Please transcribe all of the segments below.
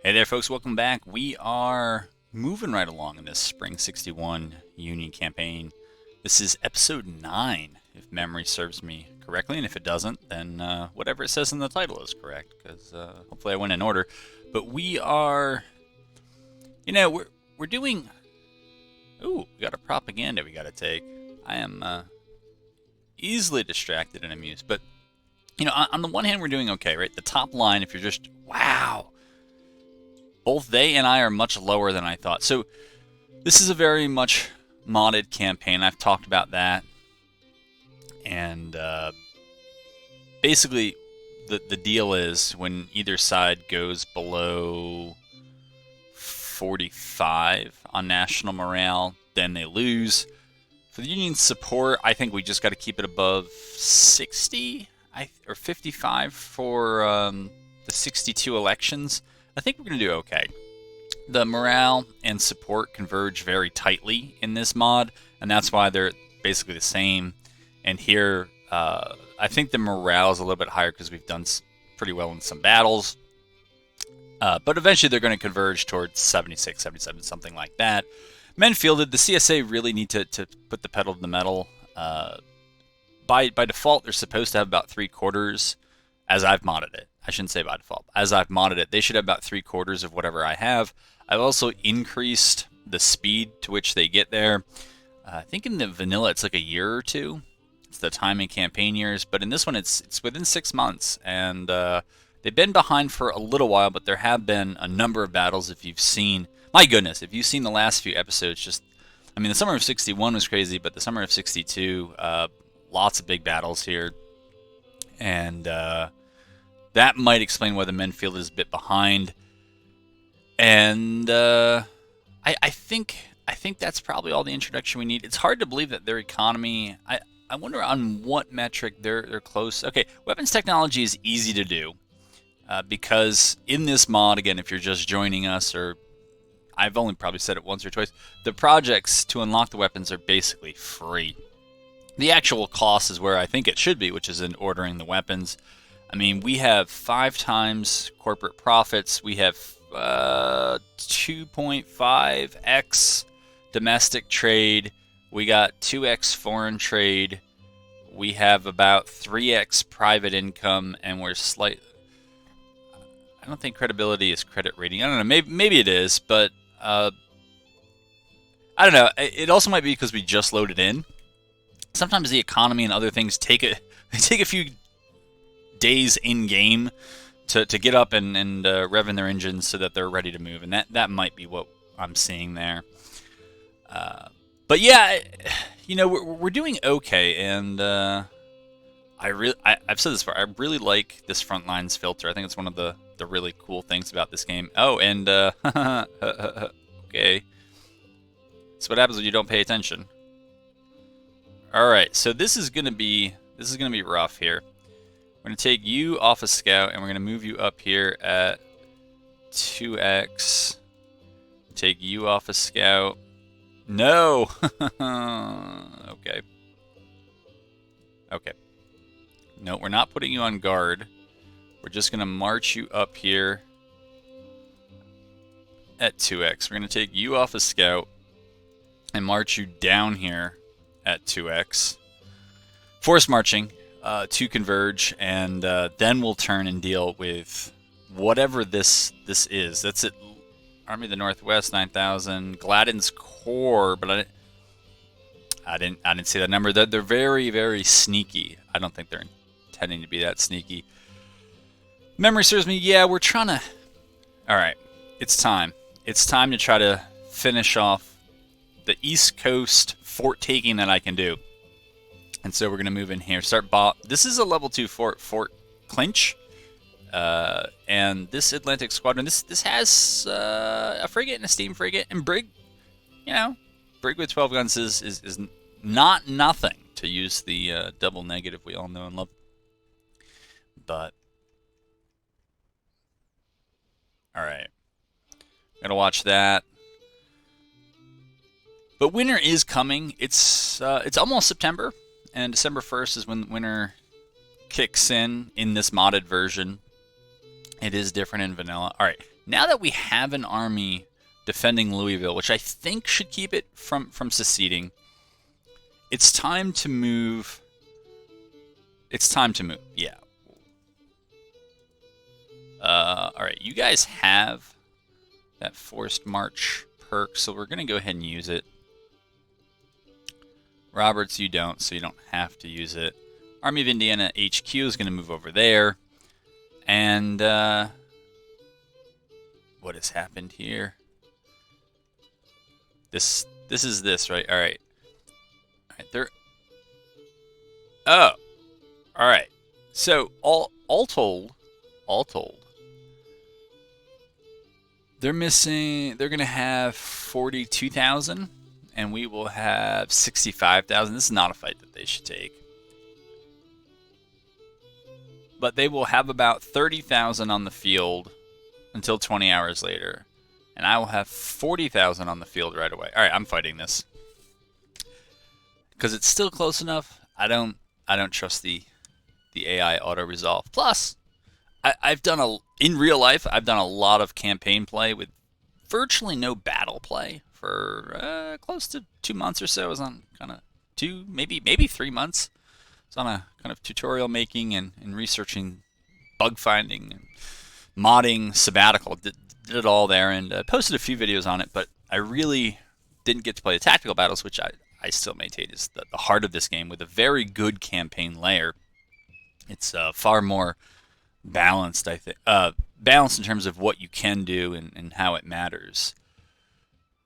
Hey there, folks. Welcome back. We are moving right along in this Spring 61 Union campaign. This is episode 9, if memory serves me correctly. And if it doesn't, then whatever it says in the title is correct, because hopefully I went in order. But we are, we're doing... Ooh, we got a propaganda we got to take. I am easily distracted and amused. But, on the one hand, we're doing okay, right? The top line, if you're just, wow... Both they and I are much lower than I thought. So this is a very much modded campaign. I've talked about that. And basically, the deal is when either side goes below 45 on national morale, then they lose. For the Union's support, I think we just got to keep it above 60 or 55 for the 62 elections. I think we're going to do okay. The morale and support converge very tightly in this mod, and that's why they're basically the same. And here, I think the morale is a little bit higher because we've done pretty well in some battles. But eventually they're going to converge towards 76, 77, something like that. Men fielded, the CSA really need to put the pedal to the metal. By default, they're supposed to have about 3/4 as I've modded it. I shouldn't say by default. As I've modded it, they should have about 3/4 of whatever I have. I've also increased the speed to which they get there. I think in the vanilla it's like a year or two. It's the time in campaign years, but in this one it's within 6 months, and they've been behind for a little while, but there have been a number of battles. If you've seen, my goodness, if you've seen the last few episodes, the summer of 61 was crazy, but the summer of 62, lots of big battles here, and that might explain why the men field is a bit behind. And I think that's probably all the introduction we need. It's hard to believe that their economy... I wonder on what metric they're close. Okay, weapons technology is easy to do. Because in this mod, again, if you're just joining us, or I've only probably said it once or twice, the projects to unlock the weapons are basically free. The actual cost is where I think it should be, which is in ordering the weapons. I mean, we have 5 times corporate profits. We have 2.5x domestic trade. We got 2x foreign trade. We have about 3x private income, and we're I don't think credibility is credit rating. I don't know. Maybe it is, but I don't know. It also might be because we just loaded in. Sometimes the economy and other things take a few days in game to get up and rev in their engines so that they're ready to move, and that might be what I'm seeing there. But yeah, we're doing okay, and I've said this before. I really like this front lines filter. I think it's one of the really cool things about this game. Oh, and okay, so what happens when you don't pay attention? All right, so this is gonna be rough here. We're going to take you off a scout, and we're going to move you up here at 2x. Take you off a scout. No! Okay. Okay. No, we're not putting you on guard. We're just going to march you up here at 2x. We're going to take you off a scout and march you down here at 2x. Force marching. To converge, and then we'll turn and deal with whatever this is. That's it. Army of the Northwest, 9,000. Gladden's Corps, but I didn't see that number. They're very, very sneaky. I don't think they're intending to be that sneaky. Memory serves me. Yeah, we're trying to. All right, it's time. It's time to try to finish off the East Coast fort taking that I can do. And so we're going to move in here. This is a level 2 Fort Clinch. And this Atlantic Squadron, this has a frigate and a steam frigate. And Brig, Brig with 12 guns is not nothing, to use the double negative we all know and love. But, alright. Gotta watch that. But winter is coming. It's almost September. And December 1st is when winter kicks in this modded version. It is different in vanilla. All right, now that we have an army defending Louisville, which I think should keep it from seceding, it's time to move. It's time to move. Yeah. All right, you guys have that forced march perk, so we're gonna go ahead and use it. Roberts, you don't, so you don't have to use it. Army of Indiana HQ is gonna move over there, and what has happened here? This is this, right? All right. All right, there. Oh, all right. So all told, they're missing. They're gonna have 42,000, and we will have 65,000. This is not a fight that they should take, but they will have about 30,000 on the field until 20 hours later, and I will have 40,000 on the field right away. All right, I'm fighting this because it's still close enough. I don't trust the AI auto resolve. Plus, I've done in real life. I've done a lot of campaign play with virtually no battle play for close to 2 months or so. I was on kind of maybe 3 months. I was on a kind of tutorial making and researching, bug finding, and modding sabbatical. Did it all there, and posted a few videos on it. But I really didn't get to play the tactical battles, which I still maintain is the heart of this game, with a very good campaign layer. It's far more balanced, I think. Balanced in terms of what you can do and how it matters,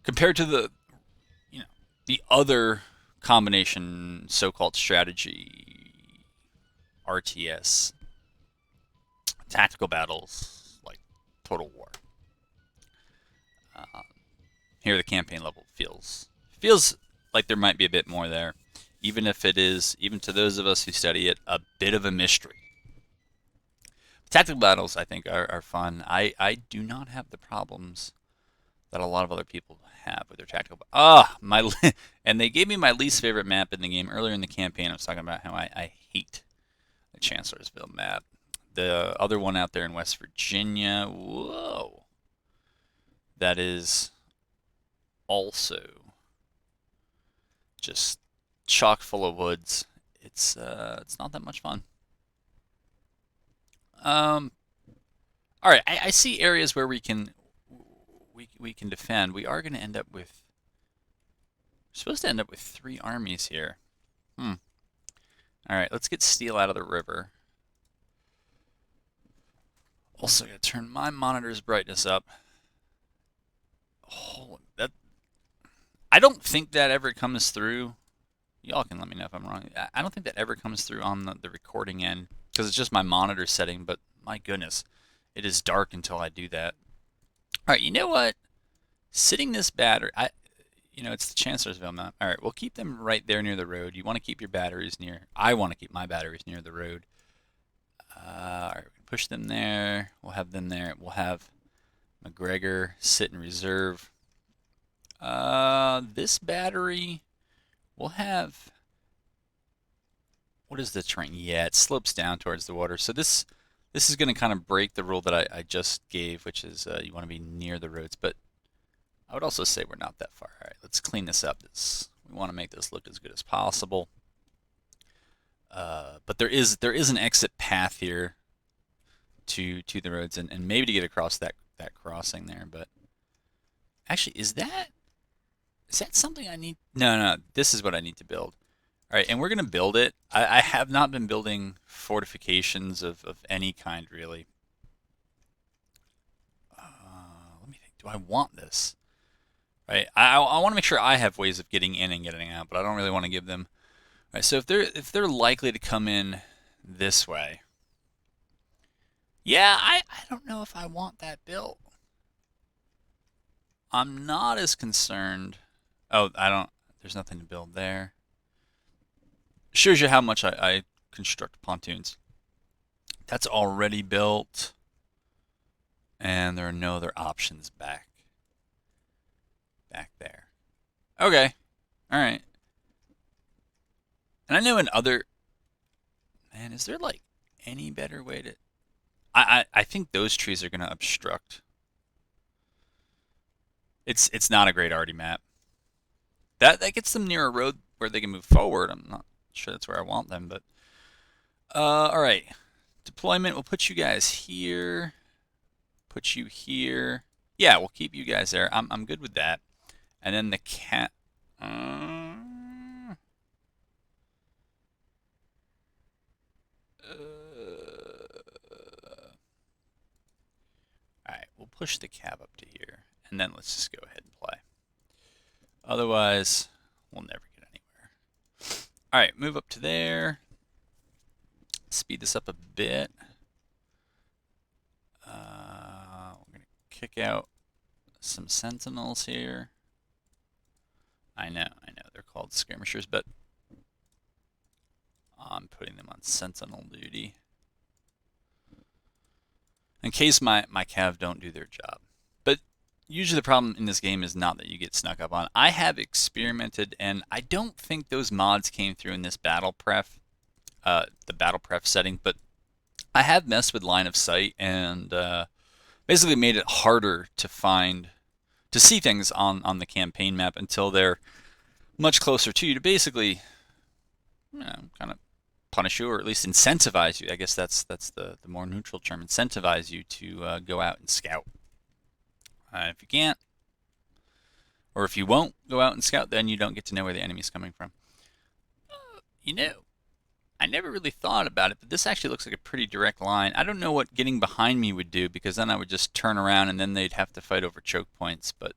compared to the other combination so-called strategy RTS tactical battles like Total War. Here the campaign level feels like there might be a bit more there, even if it is, even to those of us who study it, a bit of a mystery. Tactical battles, I think, are fun. I do not have the problems that a lot of other people have with their tactical. And they gave me my least favorite map in the game earlier in the campaign. I was talking about how I hate the Chancellorsville map. The other one out there in West Virginia, whoa, that is also just chock full of woods. It's not that much fun. All right, I see areas where we can defend. We are going to end up with. We're supposed to end up with 3 armies here. All right, let's get steel out of the river. Also, going to turn my monitor's brightness up. I don't think that ever comes through. Y'all can let me know if I'm wrong. I don't think that ever comes through on the recording end, because it's just my monitor setting, but my goodness, it is dark until I do that. All right, you know what? Sitting this battery, it's the Chancellorsville map. All right, we'll keep them right there near the road. You want to keep your batteries near. I want to keep my batteries near the road. All right, we can push them there. We'll have them there. We'll have McGregor sit in reserve. This battery, we'll have. What is the terrain? Yeah, it slopes down towards the water. So this is going to kind of break the rule that I just gave, which is you want to be near the roads. But I would also say we're not that far. All right, let's clean this up. We want to make this look as good as possible. But there is an exit path here to the roads, and maybe to get across that crossing there. But actually, is that something I need? No, this is what I need to build. All right, and we're going to build it. I have not been building fortifications of any kind, really. Let me think. Do I want this? Right, I want to make sure I have ways of getting in and getting out, but I don't really want to give them. All right, so if they're likely to come in this way, yeah, I don't know if I want that built. I'm not as concerned. Oh, there's nothing to build there. Shows you how much I construct pontoons. That's already built, and there are no other options back there. Okay, all right. And I know in other, man, is there like any better way to? I think those trees are going to obstruct. It's not a great arty map. That gets them near a road where they can move forward. I'm not sure that's where I want them, but all right. Deployment. We'll put you guys here. Put you here. Yeah, we'll keep you guys there. I'm good with that. And then the cat. Alright, we'll push the cab up to here, and then let's just go ahead and play. Otherwise, we'll never get anywhere. Alright, move up to there. Speed this up a bit. We're going to kick out some sentinels here. I know, they're called skirmishers, but I'm putting them on sentinel duty in case my cav don't do their job. But usually the problem in this game is not that you get snuck up on. I have experimented, and I don't think those mods came through in this battle pref, the battle pref setting, but I have messed with line of sight and basically made it harder to see things on the campaign map until they're much closer to you to basically, kind of punish you, or at least incentivize you. I guess that's the more neutral term. Incentivize you to go out and scout. If you can't, or if you won't go out and scout, then you don't get to know where the enemy's coming from. I never really thought about it, but this actually looks like a pretty direct line. I don't know what getting behind me would do, because then I would just turn around and then they'd have to fight over choke points. But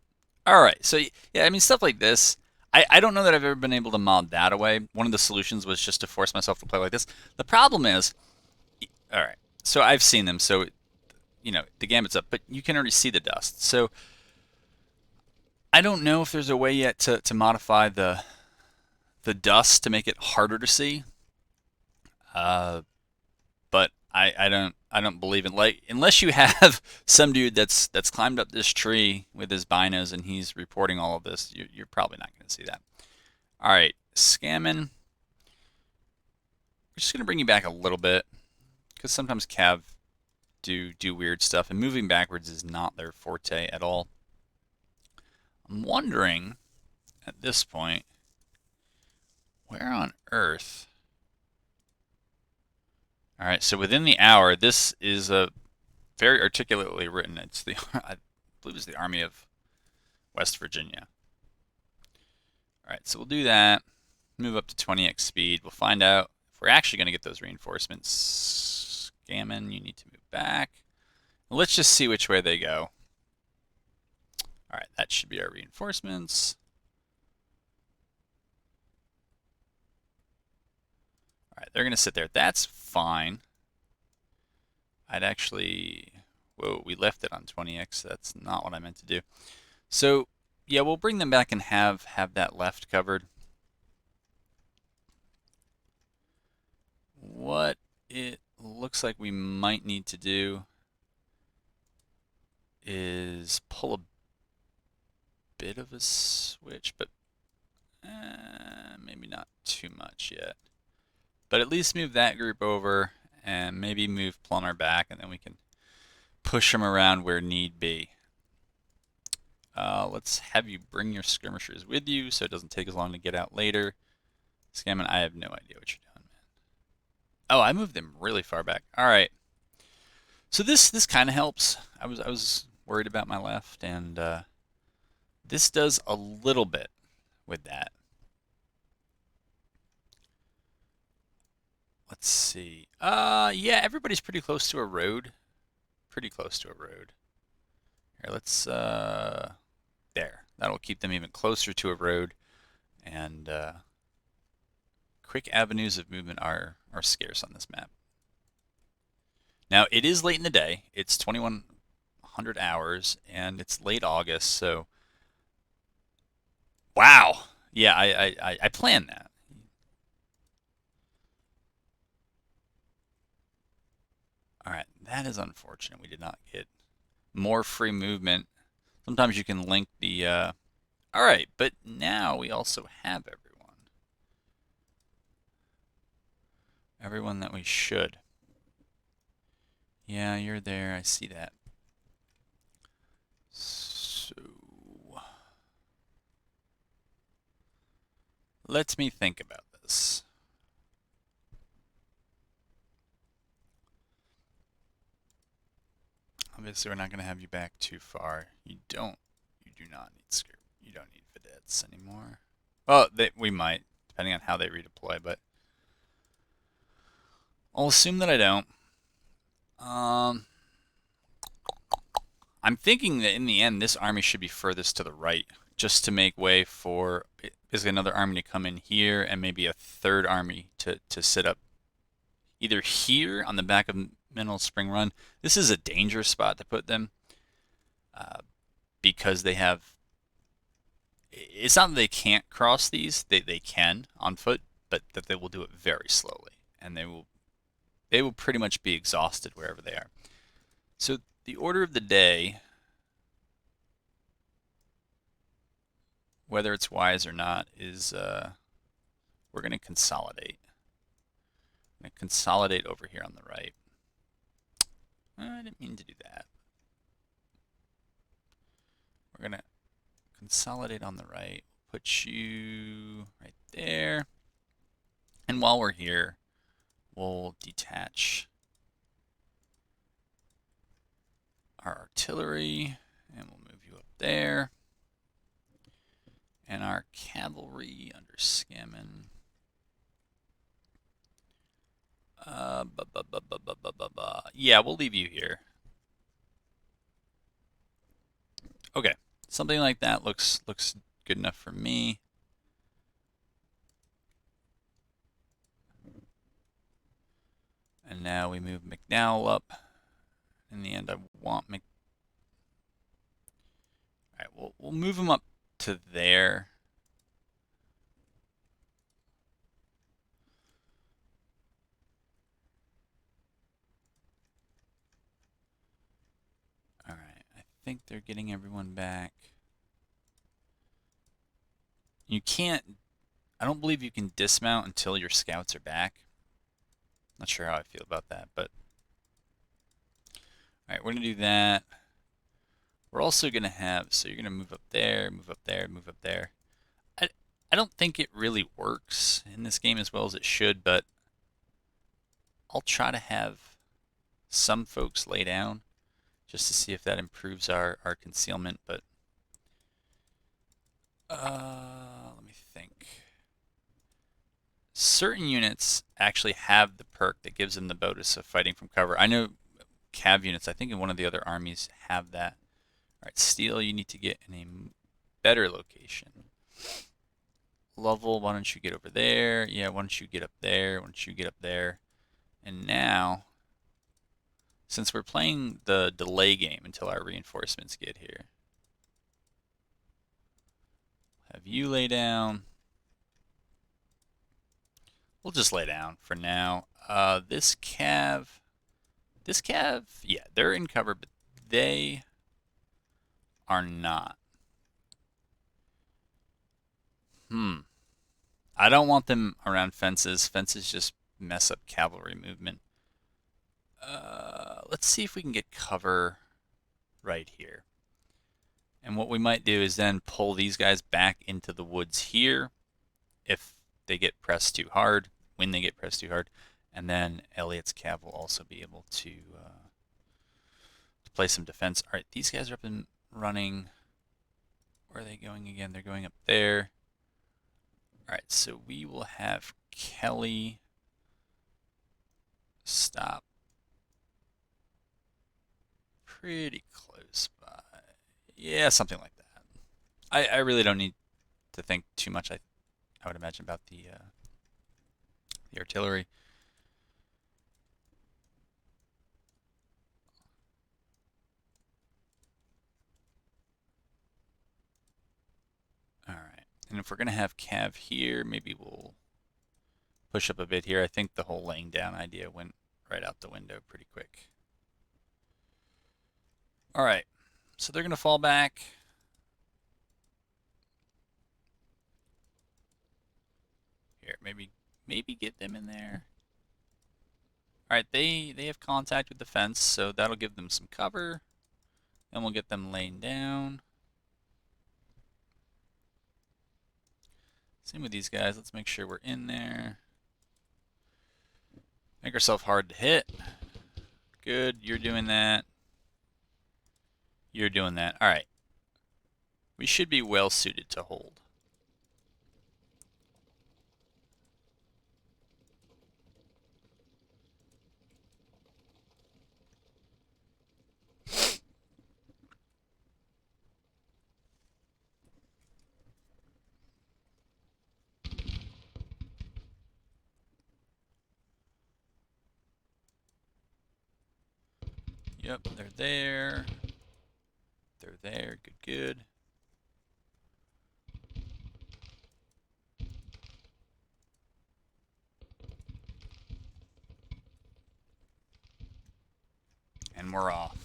all right, so yeah, I mean, stuff like this. I don't know that I've ever been able to mod that away. One of the solutions was just to force myself to play like this. The problem is, all right, so I've seen them, so the gambit's up, but you can already see the dust. So I don't know if there's a way yet to modify the dust to make it harder to see. But I don't believe it. Like, unless you have some dude that's climbed up this tree with his binos and he's reporting all of this, you're probably not going to see that. All right, scamming. We're just going to bring you back a little bit, because sometimes cav do weird stuff, and moving backwards is not their forte at all. I'm wondering at this point, where on earth? All right, so within the hour, this is a very articulately written. It's I believe it's the Army of West Virginia. All right, so we'll do that. Move up to 20x speed. We'll find out if we're actually going to get those reinforcements. Scammon, you need to move back. Let's just see which way they go. All right, that should be our reinforcements. All right, they're going to sit there. That's fine. I'd actually... Whoa, we left it on 20x. That's not what I meant to do. So, yeah, we'll bring them back and have that left covered. What it looks like we might need to do is pull a bit of a switch, but maybe not too much yet. But at least move that group over and maybe move Plumber back, and then we can push them around where need be. Let's have you bring your skirmishers with you so it doesn't take as long to get out later. Scammon, I have no idea what you're doing, man. Oh, I moved them really far back. All right. So this kind of helps. I was worried about my left, and this does a little bit with that. Let's see. Yeah, everybody's pretty close to a road. Pretty close to a road. Here, let's there. That'll keep them even closer to a road, and quick avenues of movement are scarce on this map. Now, it is late in the day. It's 2100 hours, and it's late August, so wow. Yeah, I planned that. All right, that is unfortunate. We did not get more free movement. Sometimes you can link the... All right, but now we also have everyone. Everyone that we should. Yeah, you're there. I see that. So let me think about this. Obviously, we're not going to have you back too far. You do not need skirt. You don't need vedettes anymore. Well, we might, depending on how they redeploy, but I'll assume that I don't. I'm thinking that in the end, this army should be furthest to the right, just to make way for is another army to come in here and maybe a third army to sit up either here on the back of Mineral Spring Run. This is a dangerous spot to put them uh, because they have. It's not that they can't cross these; they can on foot, but that they will do it very slowly, and they will pretty much be exhausted wherever they are. So the order of the day, whether it's wise or not, is we're going to consolidate. I'm going to consolidate over here on the right. I didn't mean to do that. We're going to consolidate on the right. Put you right there. And while we're here, we'll detach our artillery, and we'll move you up there. And our cavalry under Scammon. Yeah, we'll leave you here. Okay, something like that looks good enough for me. And now we move McDowell up. In the end, I want All right, we'll move him up to there. All right, I think they're getting everyone back. You can't. I don't believe you can dismount until your scouts are back. Not sure how I feel about that, but all right, we're gonna do that. We're also gonna have. So you're gonna move up there, move up there, move up there. I don't think it really works in this game as well as it should, but I'll try to have some folks lay down just to see if that improves our concealment. But let me think. Certain units actually have the perk that gives them the bonus of fighting from cover. I know cav units, I think in one of the other armies, have that. All right, steel, you need to get in a better location. Lovell, why don't you get over there? Yeah, why don't you get up there? Why don't you get up there? And now, since we're playing the delay game until our reinforcements get here, have you lay down. We'll just lay down for now. This cav, yeah, they're in cover, but they are not. I don't want them around fences. Fences just mess up cavalry movement. Let's see if we can get cover right here. And what we might do is then pull these guys back into the woods here if they get pressed too hard, when they get pressed too hard. And then Elliot's cav will also be able to play some defense. All right, these guys are up and running. Where are they going again? They're going up there. All right, so we will have Kelly stop pretty close by. Yeah, something like that. I really don't need to think too much. I would imagine about the artillery. All right, and if we're gonna have cav here, maybe we'll push up a bit here. I think the whole laying down idea went right out the window pretty quick. All right, so they're gonna fall back. Here, maybe get them in there. Alright, they have contact with the fence, so that'll give them some cover. Then we'll get them laying down. Same with these guys. Let's make sure we're in there. Make ourselves hard to hit. Good, you're doing that. You're doing that. Alright. We should be well suited to hold. Yep, they're there. They're there. Good, good. And we're off.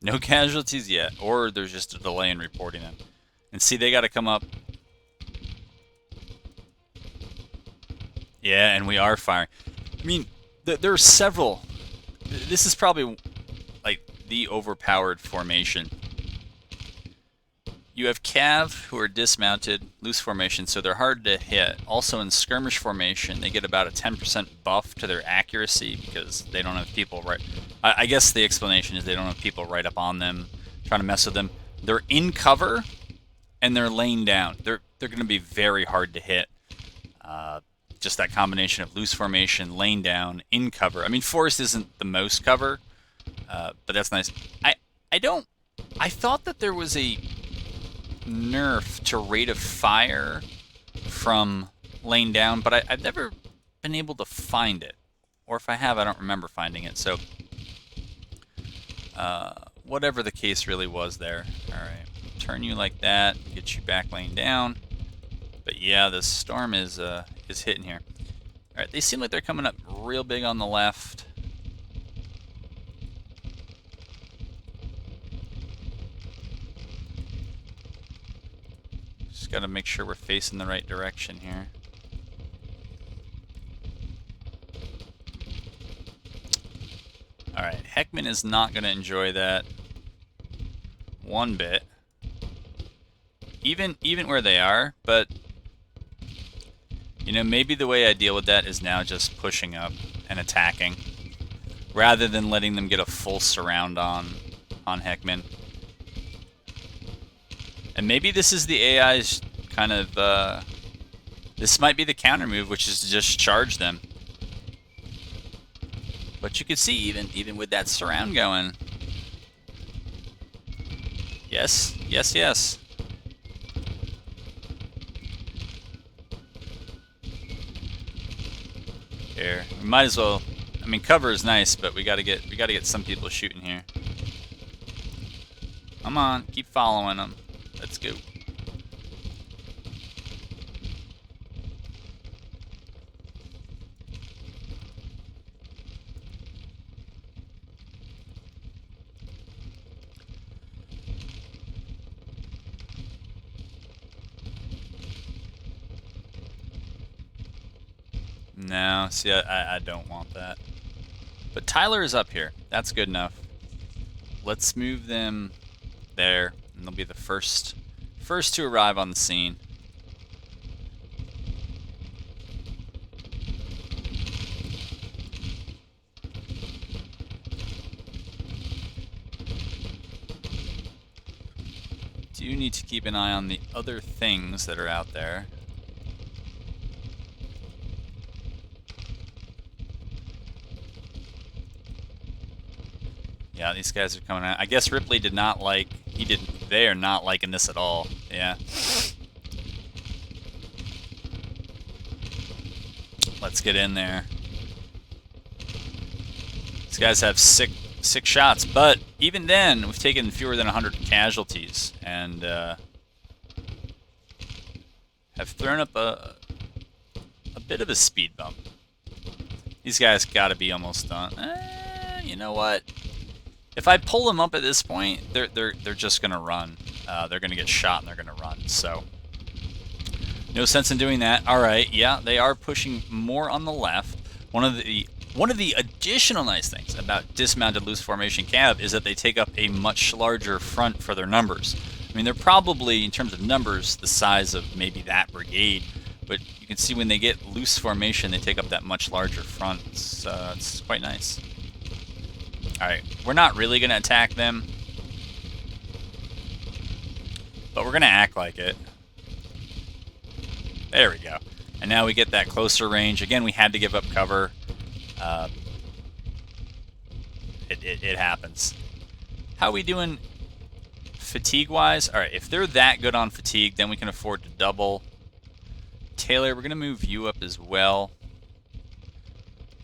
No casualties yet, or there's just a delay in reporting them. And see, they got to come up. Yeah, and we are firing. I mean, there are several. This is probably like the overpowered formation. You have cav who are dismounted, loose formation, so they're hard to hit. Also in skirmish formation, they get about a 10% buff to their accuracy because they don't have people right. I guess the explanation is they don't have people right up on them, trying to mess with them. They're in cover, and they're laying down. They're going to be very hard to hit. Just that combination of loose formation, laying down, in cover. I mean, forest isn't the most cover, but that's nice. I thought that there was a nerf to rate of fire from laying down, but I've never been able to find it. Or if I have, I don't remember finding it. So, whatever the case really was there. Alright, turn you like that, get you back laying down. But yeah, the storm is hitting here. Alright, they seem like they're coming up real big on the left. Just gotta make sure we're facing the right direction here. Alright, Heckman is not gonna enjoy that one bit. Even where they are, but you know, maybe the way I deal with that is now just pushing up and attacking rather than letting them get a full surround on Heckman. And maybe this is the AI's kind of this might be the counter move, which is to just charge them. But you can see even with that surround going. Yes, yes, yes. Here, we might as well. I mean, cover is nice, but we gotta get some people shooting here. Come on, keep following them. Let's go. No, see, I don't want that. But Tyler is up here. That's good enough. Let's move them there, and they'll be the first to arrive on the scene. Do need to keep an eye on the other things that are out there. Yeah, these guys are coming out. I guess Ripley did not like, they are not liking this at all. Yeah. Let's get in there. These guys have sick 6 shots, but even then, we've taken fewer than 100 casualties, and have thrown up a bit of a speed bump. These guys got to be almost done. You know what? If I pull them up at this point, they're just gonna run. They're gonna get shot and they're gonna run. So no sense in doing that. All right, yeah, they are pushing more on the left. One of the additional nice things about dismounted loose formation cav is that they take up a much larger front for their numbers. I mean, they're probably, in terms of numbers, the size of maybe that brigade, but you can see when they get loose formation, they take up that much larger front. It's quite nice. Alright, we're not really going to attack them, but we're going to act like it. There we go. And now we get that closer range. Again, we had to give up cover. It happens. How are we doing fatigue-wise? Alright, if they're that good on fatigue, then we can afford to double. Taylor, we're going to move you up as well.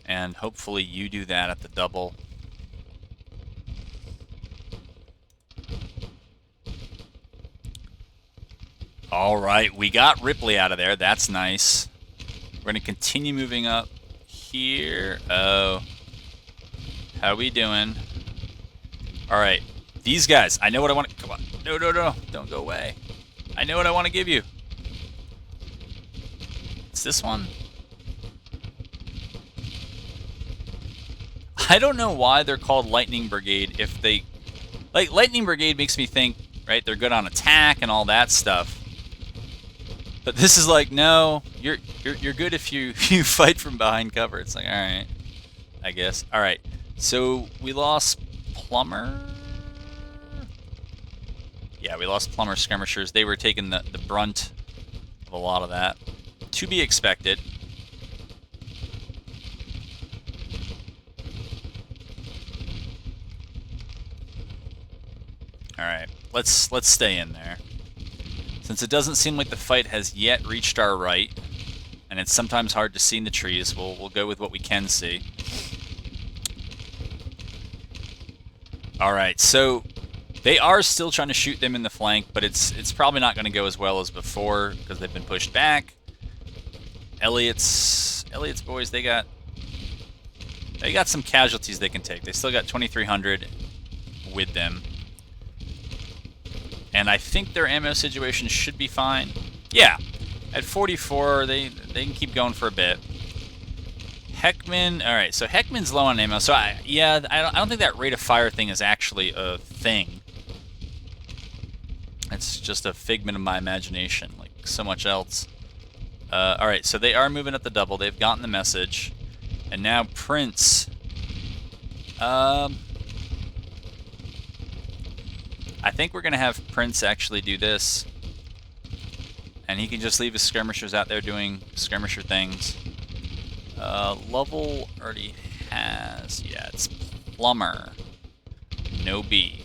And hopefully you do that at the double. Alright, we got Ripley out of there. That's nice. We're going to continue moving up here. Oh. How we doing? Alright. These guys. I know what I want to... Come on. No, no, no. Don't go away. I know what I want to give you. It's this one. I don't know why they're called Lightning Brigade if they... Like, Lightning Brigade makes me think, right, they're good on attack and all that stuff. But this is like, no, you're good if you fight from behind cover. It's like, all right, I guess. All right, so we lost Plumber. Yeah, we lost Plumber skirmishers. They were taking the brunt of a lot of that. To be expected. All right, let's stay in there. Since it doesn't seem like the fight has yet reached our right, and it's sometimes hard to see in the trees, we'll go with what we can see. Alright, so they are still trying to shoot them in the flank, but it's probably not going to go as well as before because they've been pushed back. Elliot's boys, they got some casualties they can take. They still got 2,300 with them. And I think their ammo situation should be fine. Yeah, at 44, they can keep going for a bit. Heckman, all right, so Heckman's low on ammo. So I don't think that rate of fire thing is actually a thing. It's just a figment of my imagination, like so much else. All right, so they are moving up the double. They've gotten the message, and now Prince. I think we're going to have Prince actually do this. And he can just leave his skirmishers out there doing skirmisher things. Lovell already has... Yeah, it's Plumber. No B.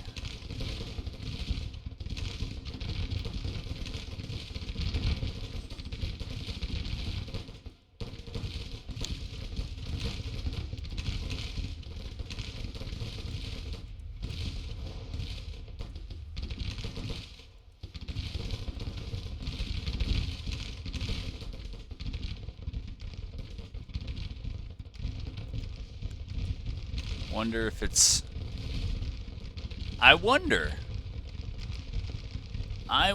Wonder if it's... I wonder. I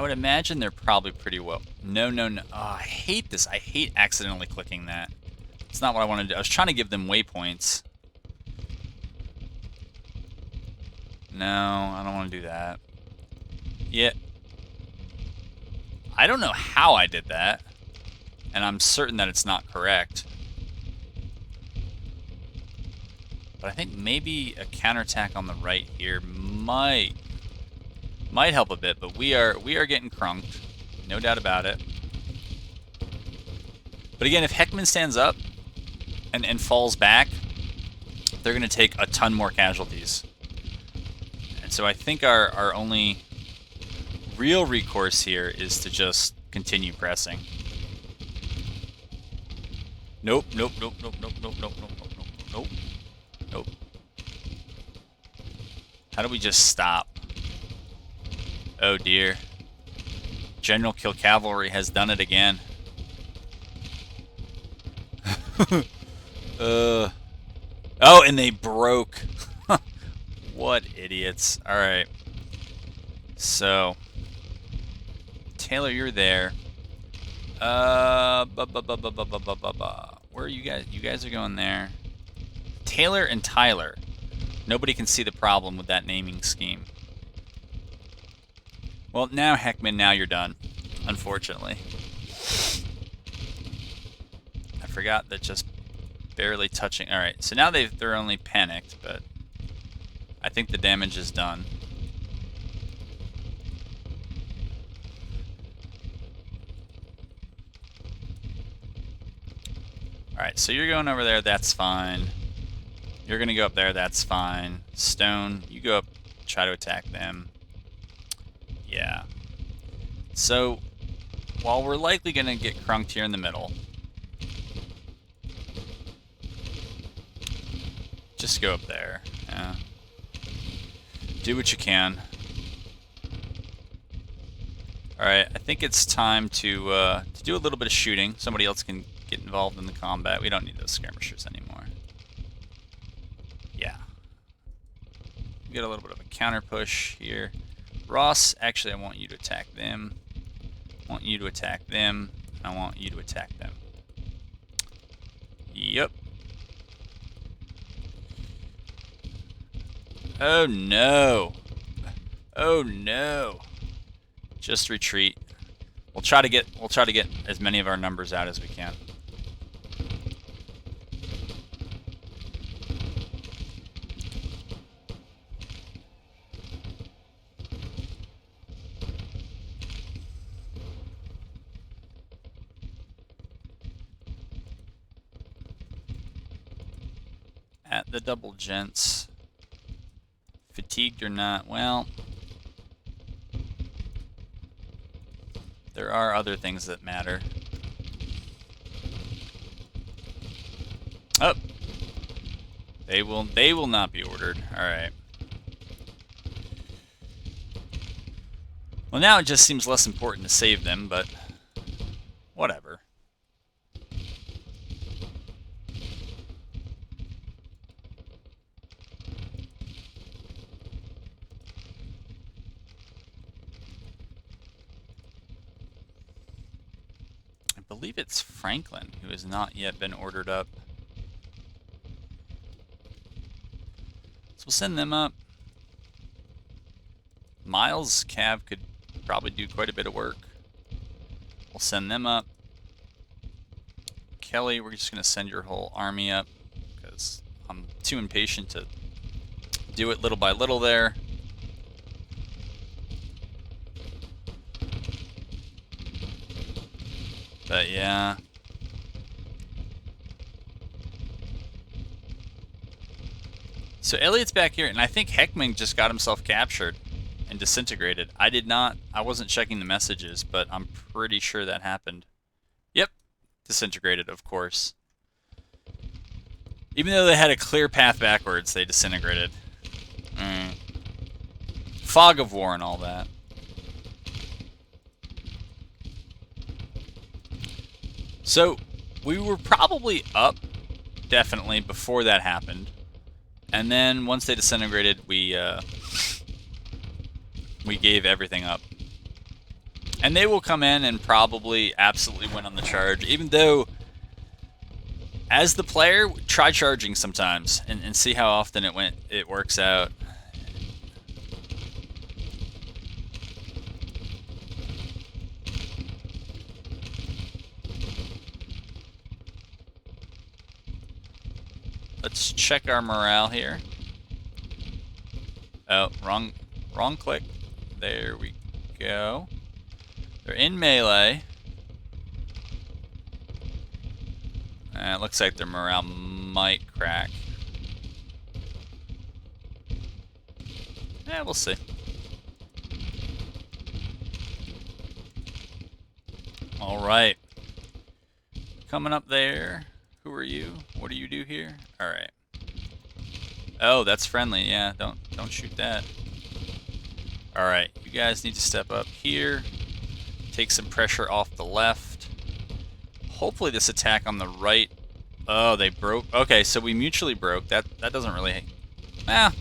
would imagine they're probably pretty well. No. Oh, I hate this. I hate accidentally clicking that. It's not what I wanted to do. I was trying to give them waypoints. No, I don't want to do that. Yeah. I don't know how I did that. And I'm certain that it's not correct. But I think maybe a counterattack on the right here might help a bit, but we are getting crunked. No doubt about it. But again, if Heckman stands up and falls back, they're going to take a ton more casualties. And so I think our only real recourse here is to just continue pressing. Nope, nope, nope, nope, nope, nope, nope, nope, nope, nope, nope, nope. How do we just stop? Oh dear. General Kill Cavalry has done it again. Oh, and they broke. What idiots. Alright. So, Taylor, you're there. Where are you guys? You guys are going there. Taylor and Tyler. Nobody can see the problem with that naming scheme. Well, now, Heckman, now you're done. Unfortunately. I forgot that just barely touching... Alright, so now they're only panicked, but I think the damage is done. Alright, so you're going over there, that's fine. You're going to go up there, that's fine. Stone, you go up, try to attack them. Yeah. So, while we're likely going to get crunked here in the middle, just go up there. Yeah. Do what you can. Alright, I think it's time to do a little bit of shooting. Somebody else can get involved in the combat. We don't need those skirmishers anymore. Yeah. Get a little bit of a counter push here. Ross, actually I want you to attack them. I want you to attack them. I want you to attack them. Yep. Oh no. Oh no. Just retreat. We'll try to get as many of our numbers out as we can. At the double gents. Fatigued or not, well, there are other things that matter. Oh, they will not be ordered. All right. Well, now it just seems less important to save them, but whatever. I believe it's Franklin who has not yet been ordered up. So we'll send them up. Miles Cav could probably do quite a bit of work. We'll send them up. Kelly, we're just going to send your whole army up because I'm too impatient to do it little by little there. But yeah. So Elliot's back here, and I think Heckman just got himself captured and disintegrated. I wasn't checking the messages, but I'm pretty sure that happened. Yep, disintegrated, of course. Even though they had a clear path backwards, they disintegrated. Fog of war and all that. So, we were probably up, definitely, before that happened. And then, once they disintegrated, we gave everything up. And they will come in and probably absolutely win on the charge, even though, as the player, try charging sometimes and see how often it works out. Let's check our morale here. Oh, wrong click. There we go. They're in melee. It looks like their morale might crack. Yeah, we'll see. All right. Coming up there. Who are you? What do you do here? All right. Oh, that's friendly. Yeah, don't shoot that. All right, you guys need to step up here. Take some pressure off the left. Hopefully this attack on the right. Oh, they broke. Okay, so we mutually broke. That doesn't really. Yeah,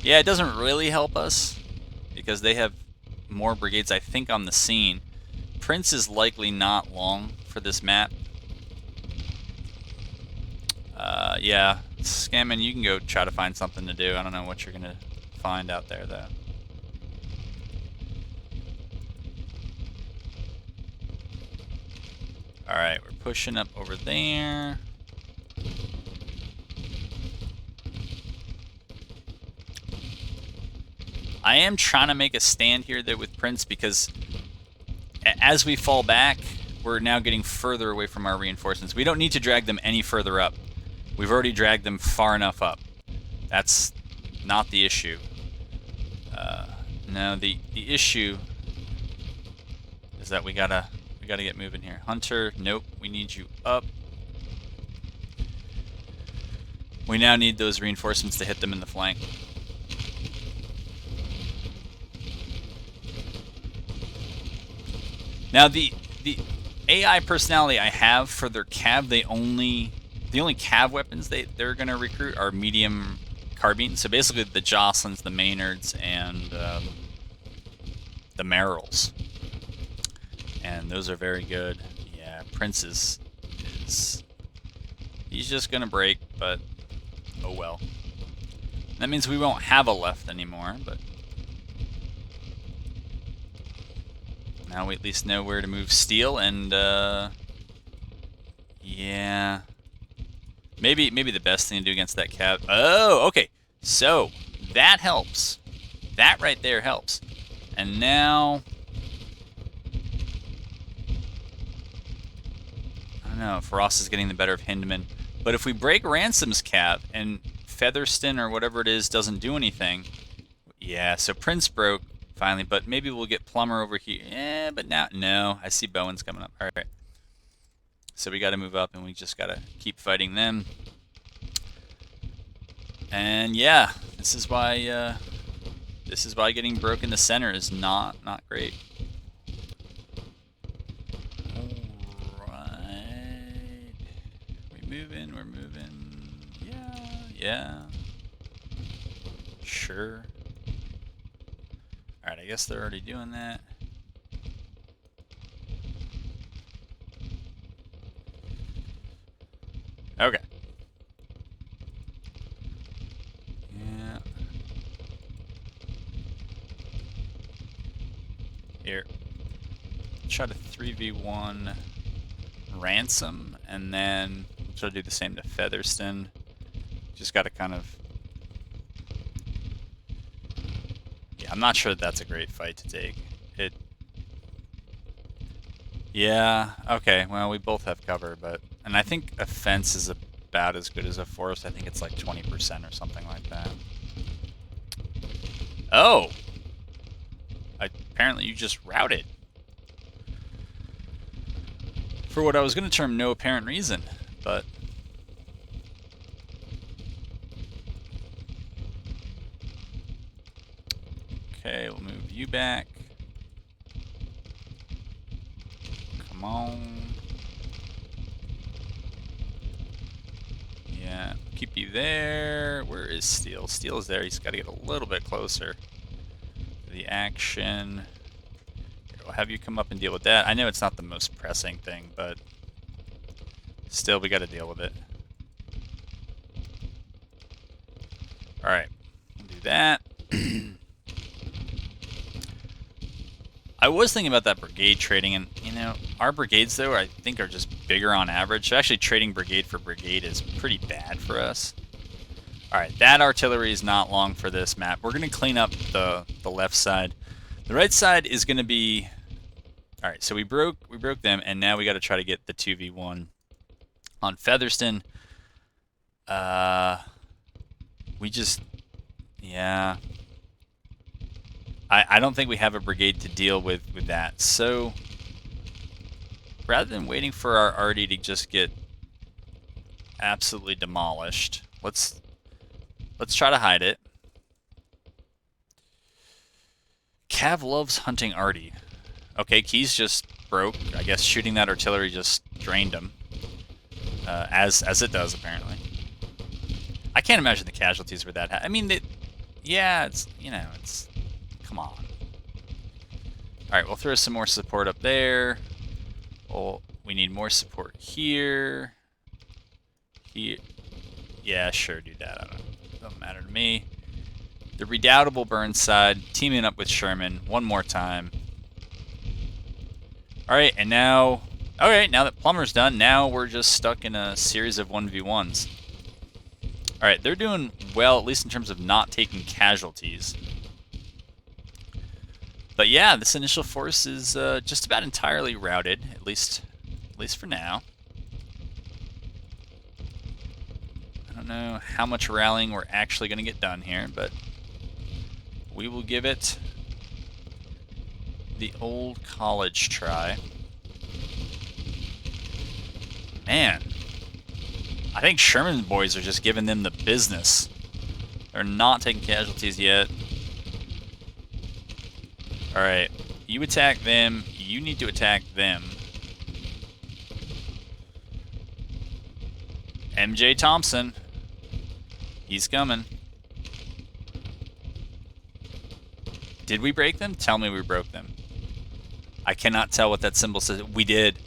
it doesn't really help us because they have more brigades, I think, on the scene. Prince is likely not long for this map. Yeah, Scammon, you can go try to find something to do. I don't know what you're gonna find out there, though. Alright, we're pushing up over there. I am trying to make a stand here, though, with Prince, because as we fall back, we're now getting further away from our reinforcements. We don't need to drag them any further up. We've already dragged them far enough up. That's not the issue. No, the issue is that we gotta get moving here. Hunter, nope, we need you up. We now need those reinforcements to hit them in the flank. Now the AI personality I have for their cav, the only cav weapons they're gonna recruit are medium carbine. So basically the Jocelyn's, the Maynards, and the Merrills. And those are very good. Yeah, Prince is he's just gonna break, but oh well. That means we won't have a left anymore, but now we at least know where to move steel, and yeah, maybe the best thing to do against that cav. Oh, okay, so that helps. That right there helps. And now, I don't know if Ross is getting the better of Hindman, but if we break Ransom's cav and Featherston or whatever it is doesn't do anything, yeah. So Prince broke. Finally, but maybe we'll get Plumber over here. Yeah, but now, no, I see Bowen's coming up. All right. So we got to move up, and we just got to keep fighting them. And yeah, this is why getting broke in the center is not great. All right. We're moving. Yeah. Sure. Alright, I guess they're already doing that. Okay. Yeah. Here. Try to 3v1 Ransom, and then try to do the same to Featherston. Just gotta kind of... I'm not sure that's a great fight to take. Yeah, okay, well, we both have cover, but... And I think a fence is about as good as a forest. I think it's like 20% or something like that. Oh! Apparently you just routed. For what I was going to term no apparent reason, but... Okay, we'll move you back. Come on. Yeah, keep you there. Where is Steel? Steel is there. He's got to get a little bit closer to the action. Here, we'll have you come up and deal with that. I know it's not the most pressing thing, but still, we got to deal with it. All right, we'll do that. I was thinking about that brigade trading, and, you know, our brigades, though, I think are just bigger on average. So actually trading brigade for brigade is pretty bad for us. Alright, that artillery is not long for this map. We're going to clean up the left side. The right side is going to be... Alright, so we broke them, and now we got to try to get the 2v1 on Featherston. We just... Yeah... I don't think we have a brigade to deal with that. So rather than waiting for our arty to just get absolutely demolished. Let's try to hide it. Cav loves hunting Artie. Okay, Keys just broke. I guess shooting that artillery just drained him. As it does, apparently. I can't imagine the casualties were that high. I mean, yeah, it's, you know, it's... Come on. Alright, we'll throw some more support up there. Well, we need more support here. Here. Yeah, sure, do that. I don't matter to me. The redoubtable Burnside teaming up with Sherman one more time. Alright, and now... Alright, now that Plummer's done, now we're just stuck in a series of 1v1s. Alright, they're doing well, at least in terms of not taking casualties. But yeah, this initial force is just about entirely routed, at least for now. I don't know how much rallying we're actually going to get done here, but we will give it the old college try. Man, I think Sherman's boys are just giving them the business. They're not taking casualties yet. Alright, you attack them. You need to attack them. MJ Thompson. He's coming. Did we break them? Tell me we broke them. I cannot tell what that symbol says. We did.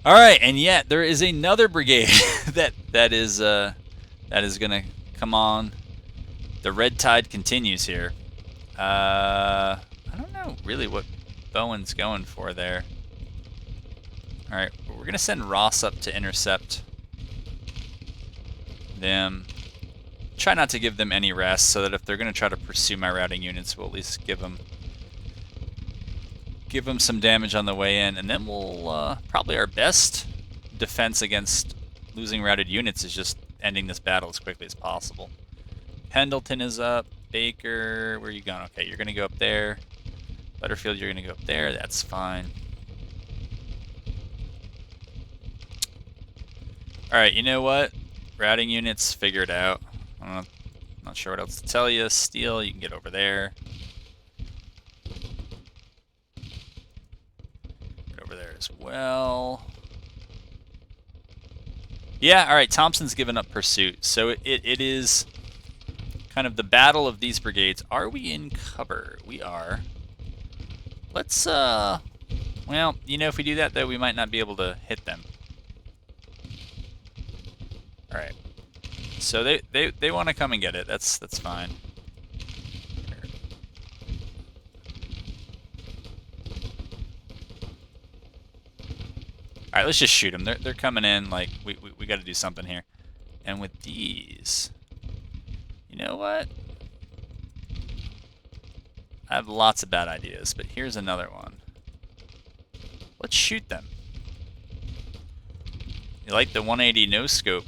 Alright, and yet there is another brigade that is gonna come on. The red tide continues here. I don't know really what Bowen's going for there. Alright, we're gonna send Ross up to intercept them. Try not to give them any rest, so that if they're gonna try to pursue my routing units, we'll at least give them some damage on the way in, and then we'll probably our best defense against losing routed units is just ending this battle as quickly as possible. Pendleton is up. Baker, where are you going? Okay, you're gonna go up there. Butterfield, you're gonna go up there. That's fine. Alright, you know what? Routing units, figure it out. I'm not sure what else to tell you. Steel, you can get over there. As well. Yeah, alright, Thompson's given up pursuit. So it is kind of the battle of these brigades. Are we in cover? We are. Let's, well, you know, if we do that, though, we might not be able to hit them. Alright. So they want to come and get it. That's fine. Alright, let's just shoot them. They're coming in, like, we got to do something here. And with these, you know what? I have lots of bad ideas, but here's another one. Let's shoot them. You like the 180 no scope?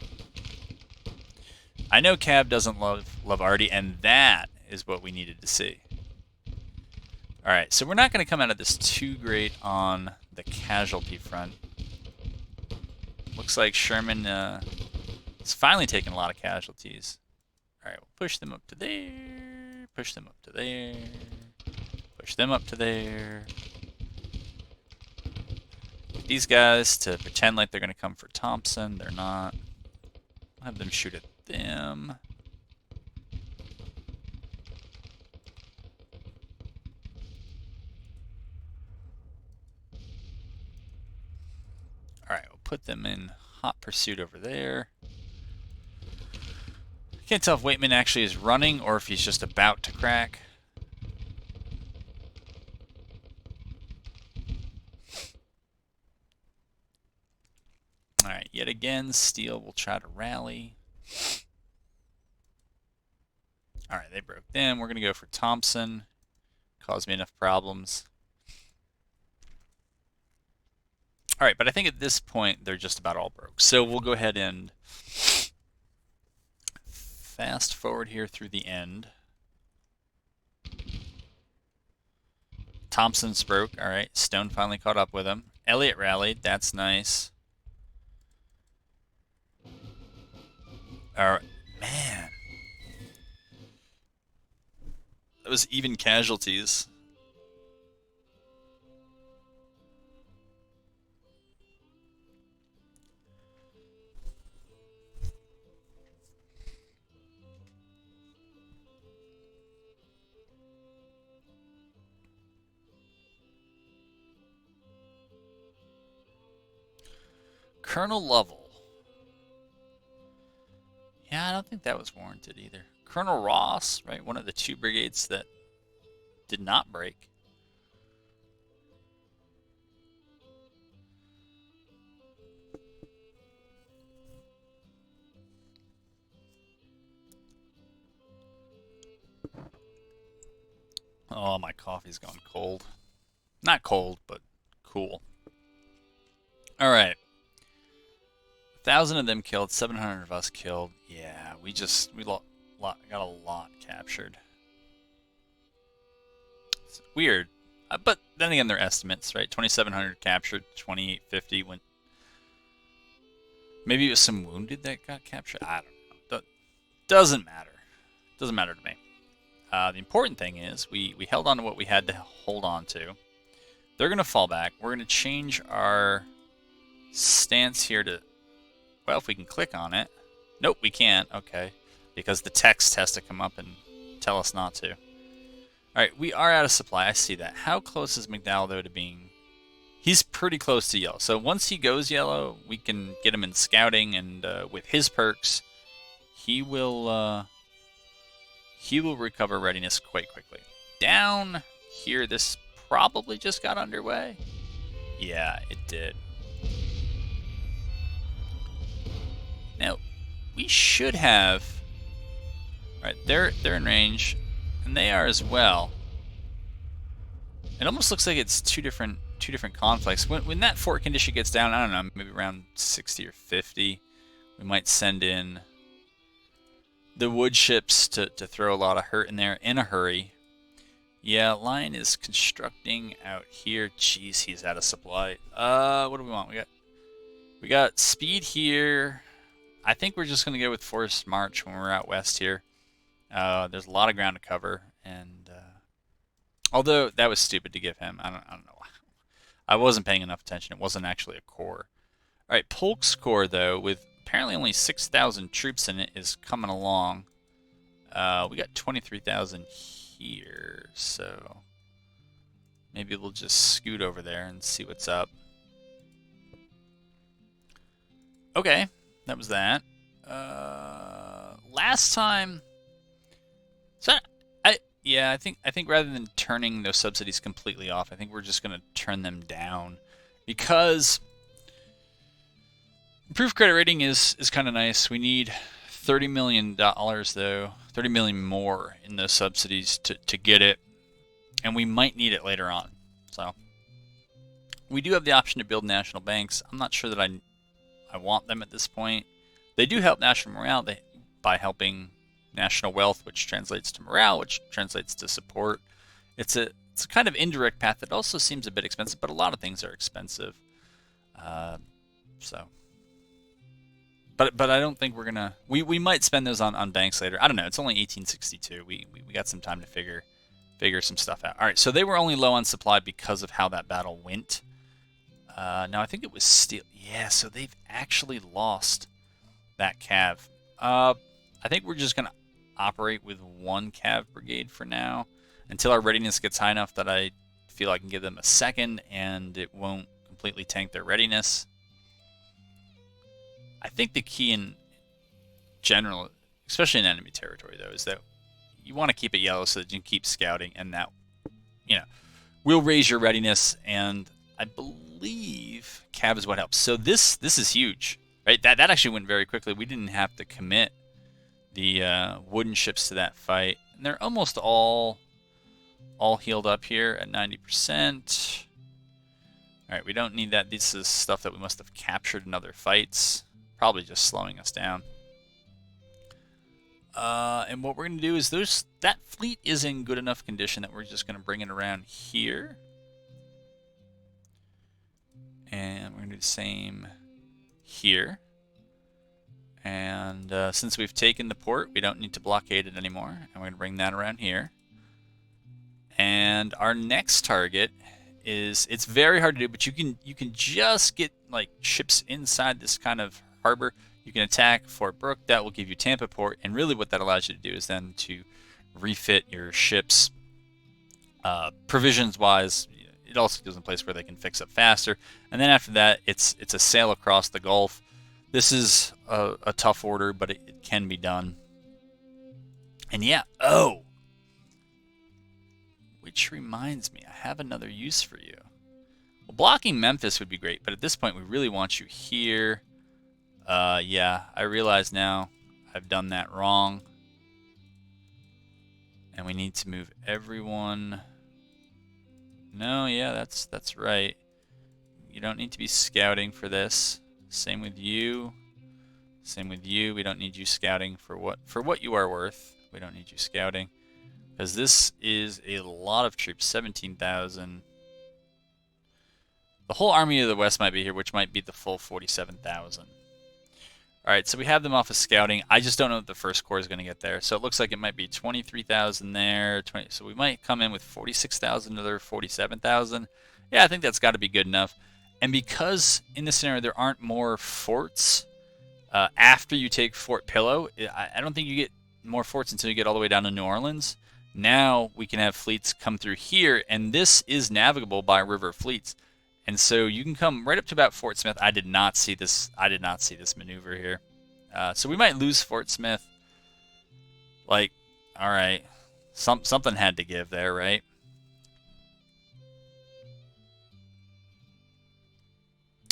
I know Cab doesn't love Artie, and that is what we needed to see. Alright, so we're not going to come out of this too great on the casualty front. Looks like Sherman is finally taking a lot of casualties. Alright, we'll push them up to there, push them up to there, push them up to there. Get these guys to pretend like they're going to come for Thompson. They're not. I'll have them shoot at them. Alright, we'll put them in hot pursuit over there. Can't tell if Waitman actually is running or if he's just about to crack. Alright, yet again, Steele will try to rally. Alright, they broke them. We're going to go for Thompson. Caused me enough problems. Alright, but I think at this point they're just about all broke. So we'll go ahead and fast forward here through the end. Thompson's broke. Alright, Stone finally caught up with him. Elliott rallied. That's nice. Man, that was even casualties. Colonel Lovell. Yeah, I don't think that was warranted either. Colonel Ross, right? One of the 2 brigades that did not break. Oh, my coffee's gone cold. Not cold, but cool. All right. 1,000 of them killed, 700 of us killed. Yeah, we got a lot captured. It's weird, but then again, they're estimates, right? 2,700 captured, 2,850 went. Maybe it was some wounded that got captured. I don't know. Doesn't matter. Doesn't matter to me. The important thing is we held on to what we had to hold on to. They're going to fall back. We're going to change our stance here to, well, if we can click on it. Nope, we can't. Okay. Because the text has to come up and tell us not to. Alright, we are out of supply. I see that. How close is McDowell, though, to being... He's pretty close to yellow. So once he goes yellow, we can get him in scouting, and with his perks, he will recover readiness quite quickly. Down here, this probably just got underway. Yeah, it did. Now, we should have... Alright, they're in range, and they are as well. It almost looks like it's two different conflicts. When that fort condition gets down, I don't know, maybe around 60 or 50, we might send in the wood ships to throw a lot of hurt in there in a hurry. Yeah, Lion is constructing out here. Jeez, he's out of supply. What do we want? We got speed here. I think we're just gonna go with forced march when we're out west here. There's a lot of ground to cover, and although that was stupid to give him, I don't know. I wasn't paying enough attention. It wasn't actually a corps. All right, Polk's corps though, with apparently only 6,000 troops in it, is coming along. We got 23,000 here, so maybe we'll just scoot over there and see what's up. Okay, that was that. Last time, so I think rather than turning those subsidies completely off, I think we're just gonna turn them down, because improved credit rating is kind of nice. We need $30 million though, 30 million more in those subsidies to get it, and we might need it later on. So we do have the option to build national banks. I'm not sure that I want them at this point. They do help national morale by helping national wealth, which translates to morale, which translates to support. It's a kind of indirect path that also seems a bit expensive, but a lot of things are expensive. But I don't think we're gonna. We might spend those on banks later. I don't know. It's only 1862. We got some time to figure some stuff out. All right. So they were only low on supply because of how that battle went. Now I think it was steel. Yeah. So they've actually lost that cav. I think we're just gonna operate with one cav brigade for now until our readiness gets high enough that I feel I can give them a second and it won't completely tank their readiness. I think the key in general, especially in enemy territory though, is that you want to keep it yellow so that you can keep scouting, and that, will raise your readiness, and I believe cav is what helps. So this is huge, right? That actually went very quickly. We didn't have to commit the wooden ships to that fight, and they're almost all healed up here at 90%. All right, we don't need that. This is stuff that we must have captured in other fights, probably just slowing us down. And what we're going to do is that fleet is in good enough condition that we're just going to bring it around here. And we're going to do the same here. And since we've taken the port, we don't need to blockade it anymore. And we're going to bring that around here. And our next target is, it's very hard to do, but you can just get like ships inside this kind of harbor. You can attack Fort Brooke. That will give you Tampa Port. And really what that allows you to do is then to refit your ships provisions-wise. It also gives them a place where they can fix up faster. And then after that, it's a sail across the Gulf. This is a tough order, but it can be done. And yeah, which reminds me, I have another use for you. Well, blocking Memphis would be great, but at this point, we really want you here. Yeah, I realize now I've done that wrong. And we need to move everyone. No, yeah, that's right. You don't need to be scouting for this. Same with you. Same with you. We don't need you scouting for what you are worth. We don't need you scouting. Because this is a lot of troops, 17,000. The whole Army of the West might be here, which might be the full 47,000. Alright, so we have them off of scouting. I just don't know if the first corps is going to get there. So it looks like it might be 23,000 there. So we might come in with 46,000 to their 47,000. Yeah, I think that's got to be good enough. And because in this scenario there aren't more forts after you take Fort Pillow, I don't think you get more forts until you get all the way down to New Orleans. Now we can have fleets come through here, and this is navigable by river fleets. And so you can come right up to about Fort Smith. I did not see this maneuver here. So we might lose Fort Smith. Like, all right, something had to give there, right?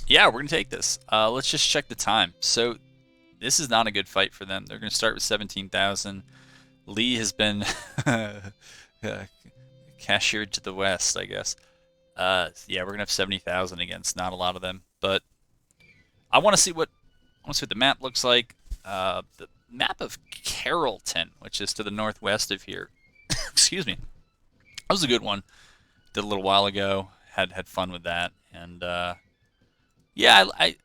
Yeah, we're gonna take this. Let's just check the time. So this is not a good fight for them. They're gonna start with 17,000. Lee has been cashiered to the west, I guess. Yeah, we're gonna have 70,000 against not a lot of them, but I want to see what the map looks like. The map of Carrollton, which is to the northwest of here. Excuse me. That was a good one. Did a little while ago. Had fun with that, and yeah, I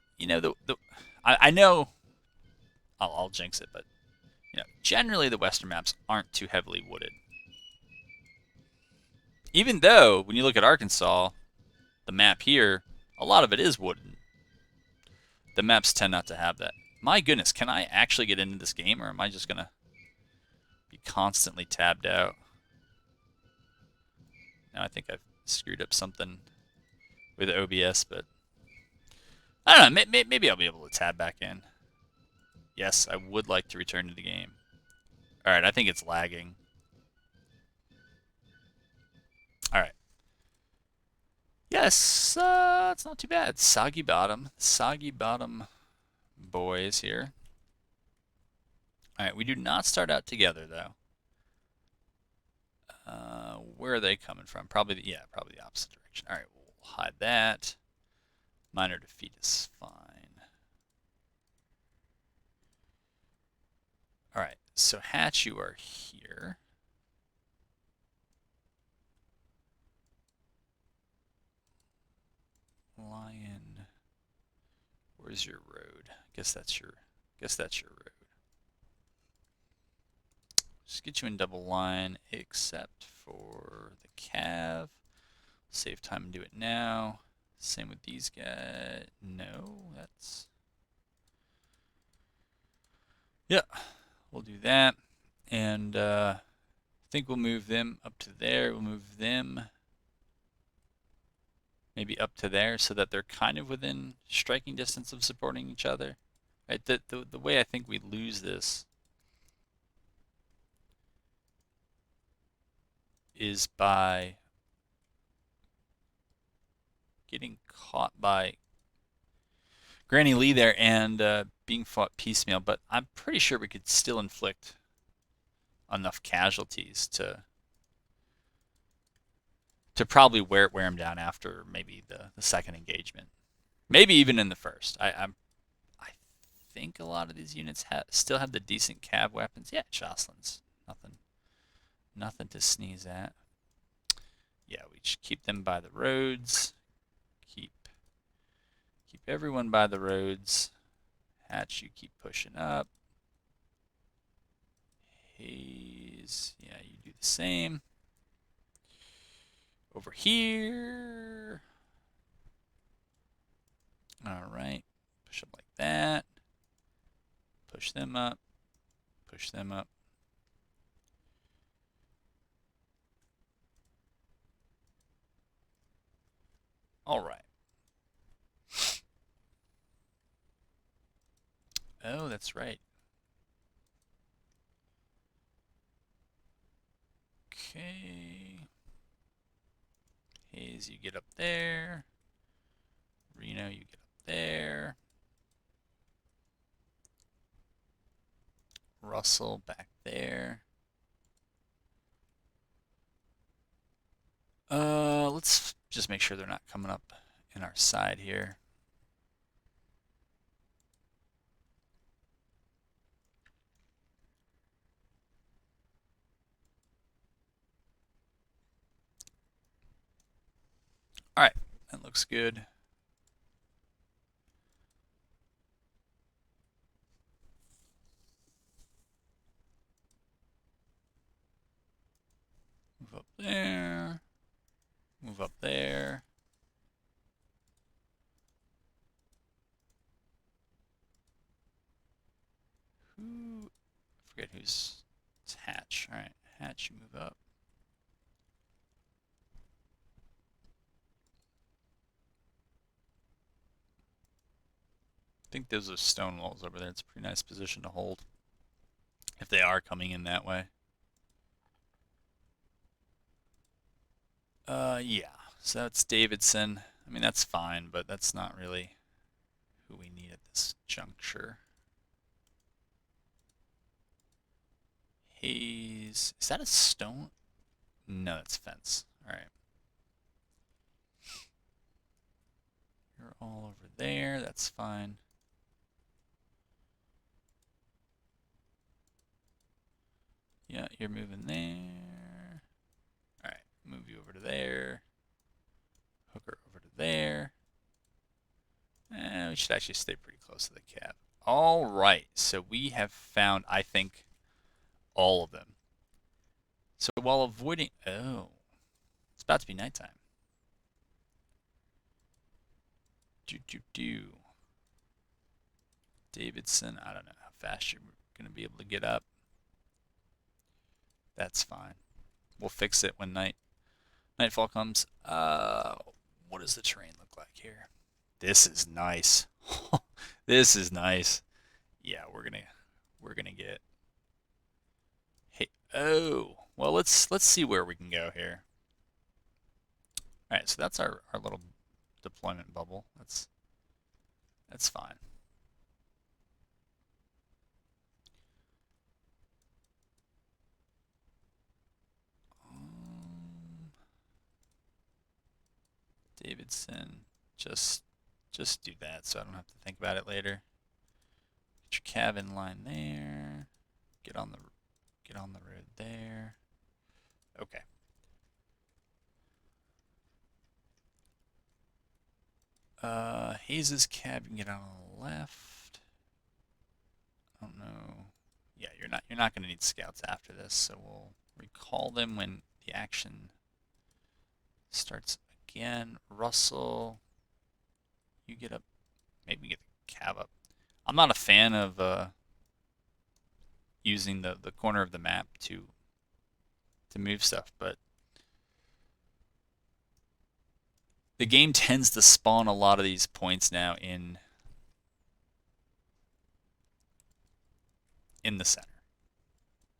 know I'll jinx it, but generally the western maps aren't too heavily wooded. Even though, when you look at Arkansas, the map here, a lot of it is wooden. The maps tend not to have that. My goodness, can I actually get into this game, or am I just going to be constantly tabbed out? Now I think I've screwed up something with OBS, but I don't know, maybe I'll be able to tab back in. Yes, I would like to return to the game. Alright, I think it's lagging. Alright. Yes, it's not too bad. Soggy Bottom boys here. Alright, we do not start out together, though. Where are they coming from? Probably the opposite direction. Alright, we'll hide that. Minor defeat is fine. Alright, so Hatch, you are here. Lion, where's your road? Guess that's your road. Just get you in double line, except for the Cav. Save time and do it now. Same with these guys. No, that's... Yeah, we'll do that. And I think we'll move them up to there. We'll move them maybe up to there so that they're kind of within striking distance of supporting each other. Right? The way I think we lose this is by getting caught by Granny Lee there and being fought piecemeal, but I'm pretty sure we could still inflict enough casualties to probably wear him down after maybe the second engagement, maybe even in the first. I think a lot of these units still have the decent cav weapons. Yeah, Jocelyn's nothing to sneeze at. Yeah, we just keep them by the roads. Keep everyone by the roads. Hatch, you keep pushing up. Hayes, yeah, you do the same. Over here. All right. Push up like that. Push them up. Push them up. All right. Oh, that's right. Okay. Hayes, you get up there. Reno, you get up there. Russell back there. Let's just make sure they're not coming up in our side here. All right, that looks good. Move up there. Move up there. Who? I forget who's. It's Hatch. All right, Hatch, you move up. I think those are stone walls over there. It's a pretty nice position to hold if they are coming in that way. Yeah. So that's Davidson. I mean, that's fine, but that's not really who we need at this juncture. Hayes. Is that a stone? No, that's fence. All right. You're all over there. That's fine. Yeah, you're moving there. All right, move you over to there. Hooker over to there. We should actually stay pretty close to the cab. All right, so we have found, I think, all of them. So while avoiding... Oh, it's about to be nighttime. Davidson, I don't know how fast you're going to be able to get up. That's fine. We'll fix it when nightfall comes. What does the terrain look like here? This is nice. This is nice. Yeah, we're gonna get. Hey, oh, well, let's see where we can go here. All right, so that's our little deployment bubble. That's fine. Davidson, just do that so I don't have to think about it later. Get your cabin line there. Get on the road there. Okay. Hayes's cab, you can get on the left. I don't know. Yeah, you're not going to need scouts after this, so we'll recall them when the action starts again. Russell, you get up. Maybe get the cab up. I'm not a fan of using the corner of the map to move stuff, but the game tends to spawn a lot of these points now in the center,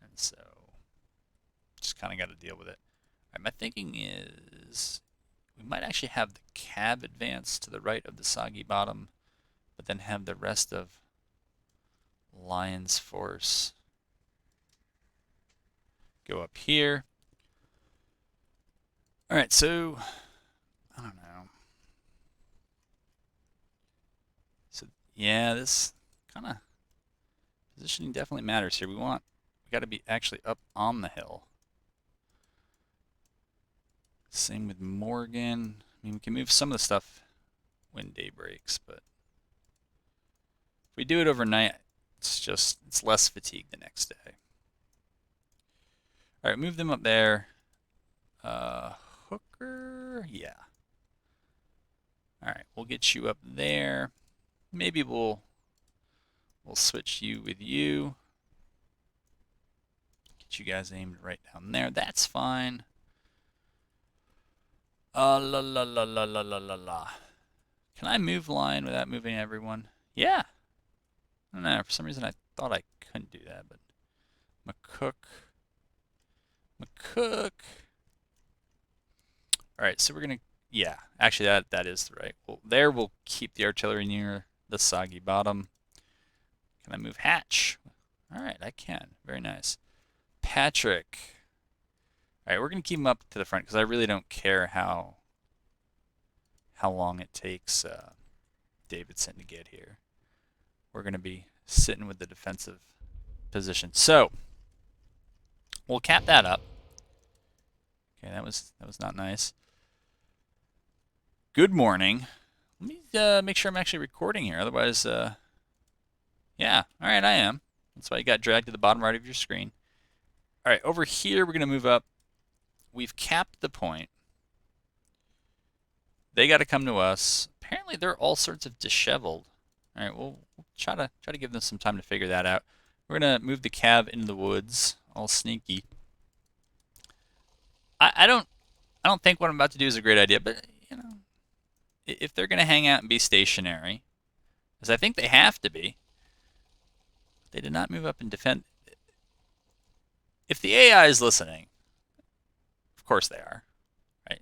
and so just kind of got to deal with it. All right, my thinking is we might actually have the cab advance to the right of the Soggy Bottom, but then have the rest of Lion's Force go up here. All right, so I don't know. So yeah, this kind of positioning definitely matters here. We got to be actually up on the hill. Same with Morgan. I mean, we can move some of the stuff when day breaks, but we do it overnight, it's less fatigue the next day. All right, move them up there. Hooker, yeah. All right, we'll get you up there. Maybe we'll switch you with you. Get you guys aimed right down there. That's fine. La la la la la la la la. Can I move line without moving everyone? Yeah. I don't know. For some reason, I thought I couldn't do that, but McCook. All right, so we're gonna. Yeah, actually, that is right. Well, there we'll keep the artillery near the soggy bottom. Can I move Hatch? All right, I can. Very nice. Patrick. All right, we're gonna keep him up to the front because I really don't care how long it takes Davidson to get here. We're gonna be sitting with the defensive position. So we'll cap that up. Okay, that was not nice. Good morning. Let me make sure I'm actually recording here. Otherwise, yeah. All right, I am. That's why you got dragged to the bottom right of your screen. All right, over here we're gonna move up. We've capped the point. They got to come to us. Apparently, they're all sorts of disheveled. All right, we'll try to give them some time to figure that out. We're gonna move the cav into the woods, all sneaky. I don't think what I'm about to do is a great idea, but you know, if they're gonna hang out and be stationary, because I think they have to be. They did not move up and defend. If the AI is listening, of course they are, right?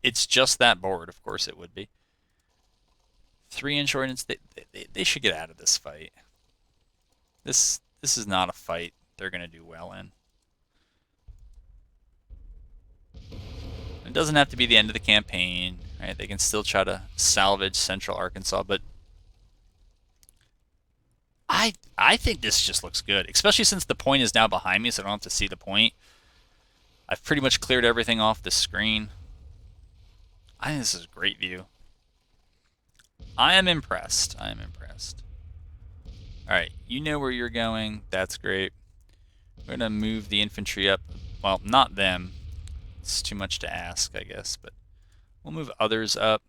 It's just that board. Of course it would be. 3-inch ordnance. They should get out of this fight. This is not a fight they're gonna do well in. It doesn't have to be the end of the campaign, right? They can still try to salvage Central Arkansas, but I think this just looks good, especially since the point is now behind me, so I don't have to see the point. I've pretty much cleared everything off the screen. I think this is a great view. I am impressed. I am impressed. All right, you know where you're going. That's great. We're going to move the infantry up. Well, not them. It's too much to ask, I guess, but we'll move others up.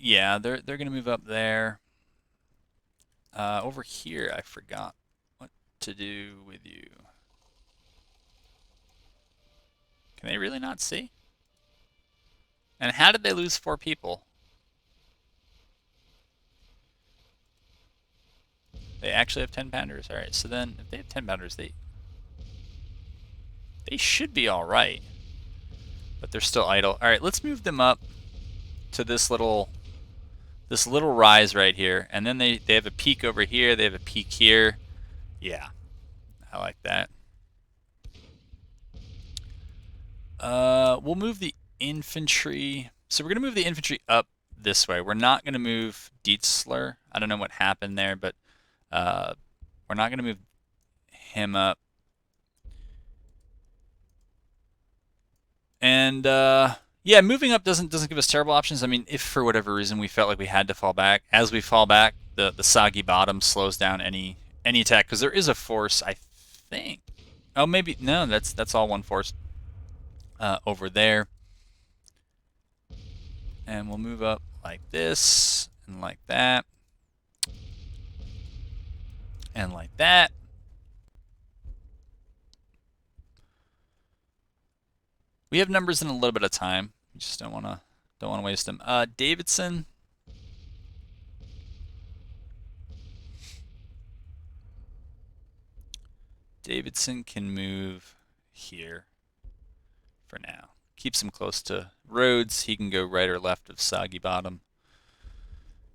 Yeah, they're going to move up there. Over here, I forgot what to do with you. Can they really not see? And how did they lose 4 people? They actually have 10-pounders. All right, so then if they have 10-pounders, they should be all right. But they're still idle. All right, let's move them up to this little rise right here, and then they have a peak over here. They have a peak here. Yeah, I like that. We'll move the infantry. So we're gonna move the infantry up this way. We're not gonna move Dietzler. I don't know what happened there, but we're not gonna move him up. And yeah, moving up doesn't give us terrible options. I mean, if for whatever reason we felt like we had to fall back, as we fall back, the soggy bottom slows down any attack, because there is a force, I think. Oh, maybe no, that's all one force over there. And we'll move up like this and like that and like that. We have numbers in a little bit of time. We just don't want to waste them. Davidson. Davidson can move here for now. Keeps him close to roads. He can go right or left of Soggy Bottom.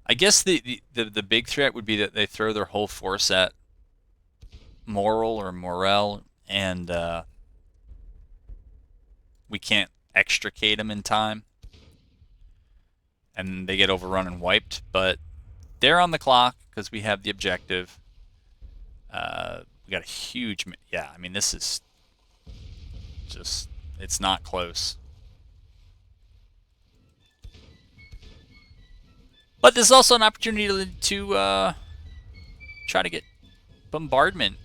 I guess the big threat would be that they throw their whole force at Morel, and we can't extricate them in time, and they get overrun and wiped. But they're on the clock because we have the objective. We got a huge, yeah, I mean, this is just, it's not close. But this is also an opportunity to try to get bombardment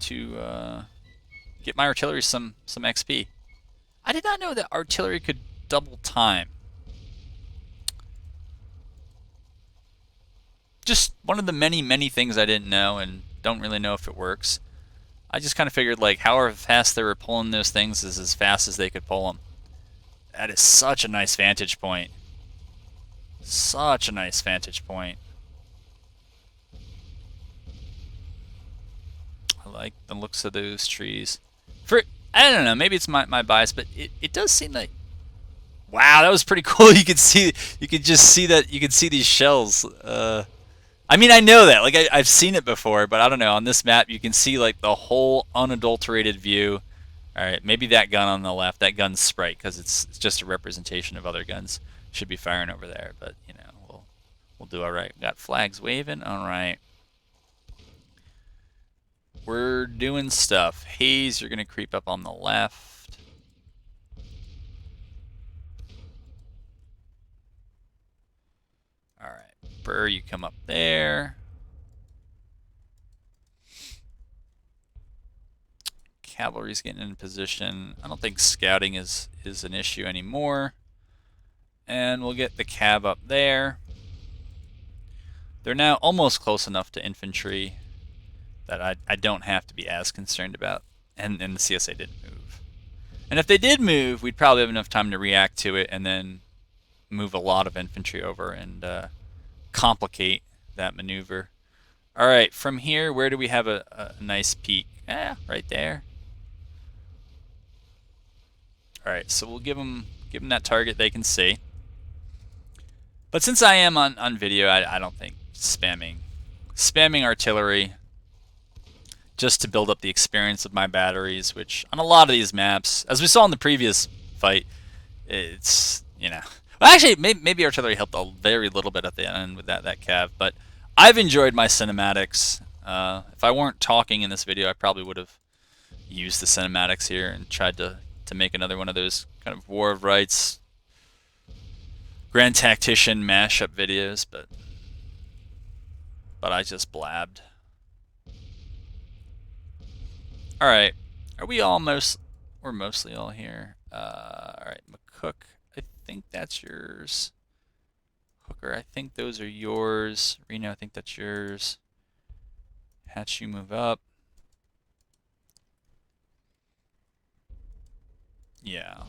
to get my artillery some XP. I did not know that artillery could double time. Just one of the many things I didn't know and don't really know if it works. I just kind of figured like however fast they were pulling those things is as fast as they could pull them. That is such a nice vantage point. Such a nice vantage point. I like the looks of those trees. I don't know, maybe it's my bias, but it does seem like, wow, that was pretty cool. You could just see that, you could see these shells. I mean, I know that, like I've seen it before, but I don't know. On this map, you can see like the whole unadulterated view. All right, maybe that gun on the left, that gun's Sprite, because it's just a representation of other guns. Should be firing over there, but you know, we'll do all right. Got flags waving. All right. We're doing stuff. Haze, you're going to creep up on the left. All right. Burr, you come up there. Cavalry's getting in position. I don't think scouting is an issue anymore. And we'll get the cab up there. They're now almost close enough to infantry that I don't have to be as concerned about. And the CSA didn't move. And if they did move, we'd probably have enough time to react to it and then move a lot of infantry over and complicate that maneuver. All right, from here, where do we have a nice peak? Right there. All right, so we'll give them that target they can see. But since I am on video, I don't think spamming artillery just to build up the experience of my batteries, which on a lot of these maps, as we saw in the previous fight, it's, you know, well, actually maybe artillery helped a very little bit at the end with that cav, but I've enjoyed my cinematics. If I weren't talking in this video, I probably would have used the cinematics here and tried to make another one of those kind of War of Rights, Grand Tactician mashup videos, but I just blabbed. All right, are we almost? We're mostly all here. All right, McCook, I think that's yours. Hooker, I think those are yours. Reno, I think that's yours. Hatch, you move up. Yeah.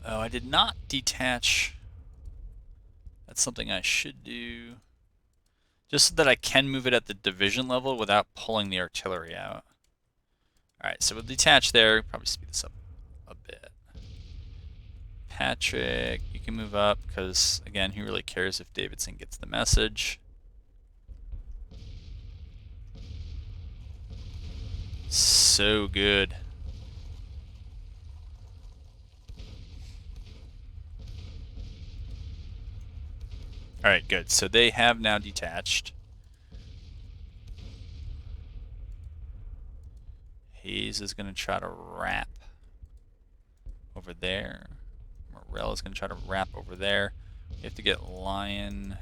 Oh, I did not detach. That's something I should do. Just so that I can move it at the division level without pulling the artillery out. Alright, so we'll detach there. Probably speed this up a bit. Patrick, you can move up because, again, who really cares if Davidson gets the message? So good. Alright, good. So they have now detached. Hayes is going to try to wrap over there. Morell is going to try to wrap over there. We have to get Lion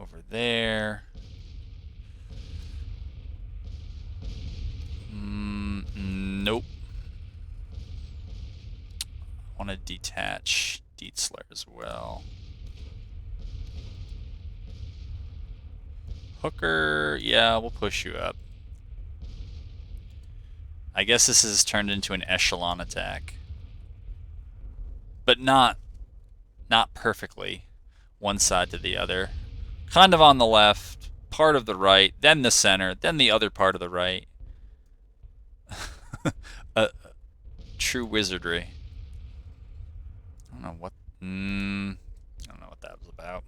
over there. Nope. I want to detach Dietzler as well. Hooker, yeah, we'll push you up. I guess this has turned into an echelon attack. But not perfectly. One side to the other. Kind of on the left, part of the right, then the center, then the other part of the right. True wizardry. I don't know what that was about.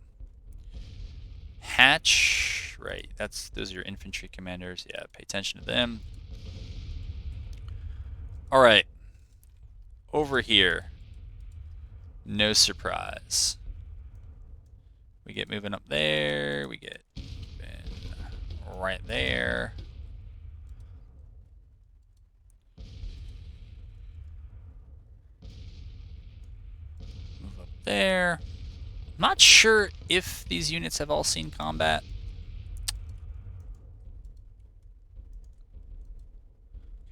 Hatch, right? Those are your infantry commanders. Yeah, pay attention to them. All right, over here. No surprise. We get moving up there. We get moving right there. I'm not sure if these units have all seen combat.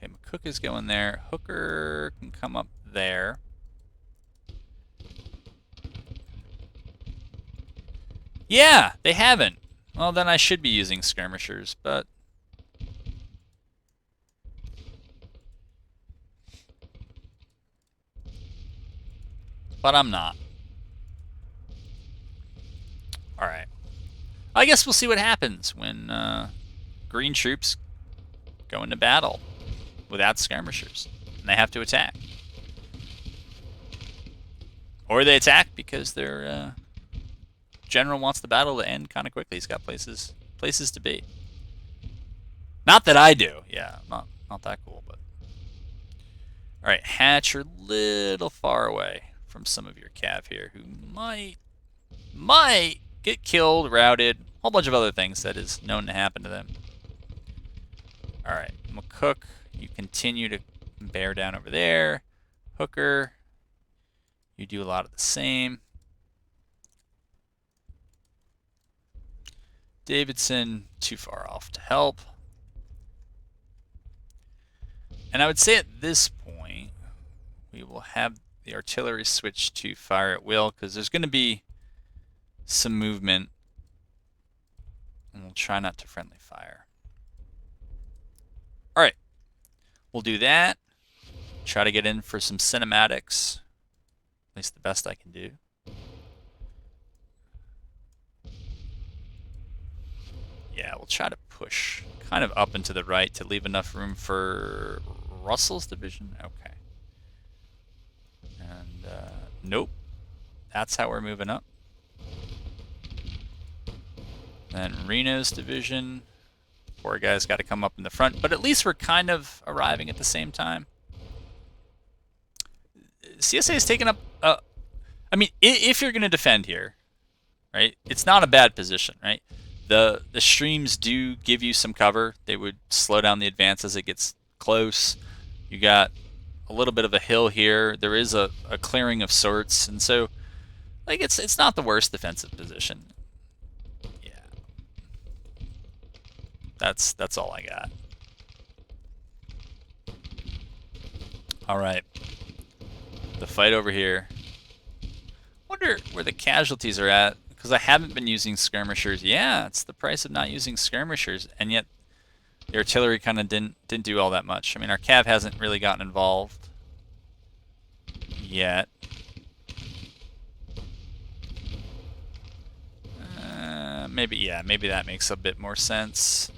Okay, McCook is going there. Hooker can come up there. Yeah, they haven't. Well, then I should be using skirmishers, but... I'm not. Alright. I guess we'll see what happens when green troops go into battle without skirmishers, and they have to attack. Or they attack because their general wants the battle to end kind of quickly. He's got places to be. Not that I do. Yeah, not that cool, but... Alright, Hatch, you're a little far away from some of your cav here who might get killed, routed, a whole bunch of other things that is known to happen to them. Alright, McCook, you continue to bear down over there. Hooker, you do a lot of the same. Davidson, too far off to help. And I would say at this point, we will have the artillery switch to fire at will, because there's going to be some movement, and we'll try not to friendly fire. Alright, we'll do that. Try to get in for some cinematics, at least the best I can do. Yeah, we'll try to push kind of up and to the right to leave enough room for Russell's division. Okay. And, nope. That's how we're moving up. Then Reno's division. Poor guy's got to come up in the front, but at least we're kind of arriving at the same time. CSA is taking up... I mean, if you're going to defend here, right, it's not a bad position, right? The streams do give you some cover. They would slow down the advance as it gets close. You got a little bit of a hill here. There is a clearing of sorts, and so like it's not the worst defensive position. Yeah, that's all I got. All right, the fight over here. Wonder where the casualties are at. Because I haven't been using skirmishers. Yeah, it's the price of not using skirmishers, and yet the artillery kind of didn't do all that much. I mean, our cav hasn't really gotten involved yet. Maybe that makes a bit more sense.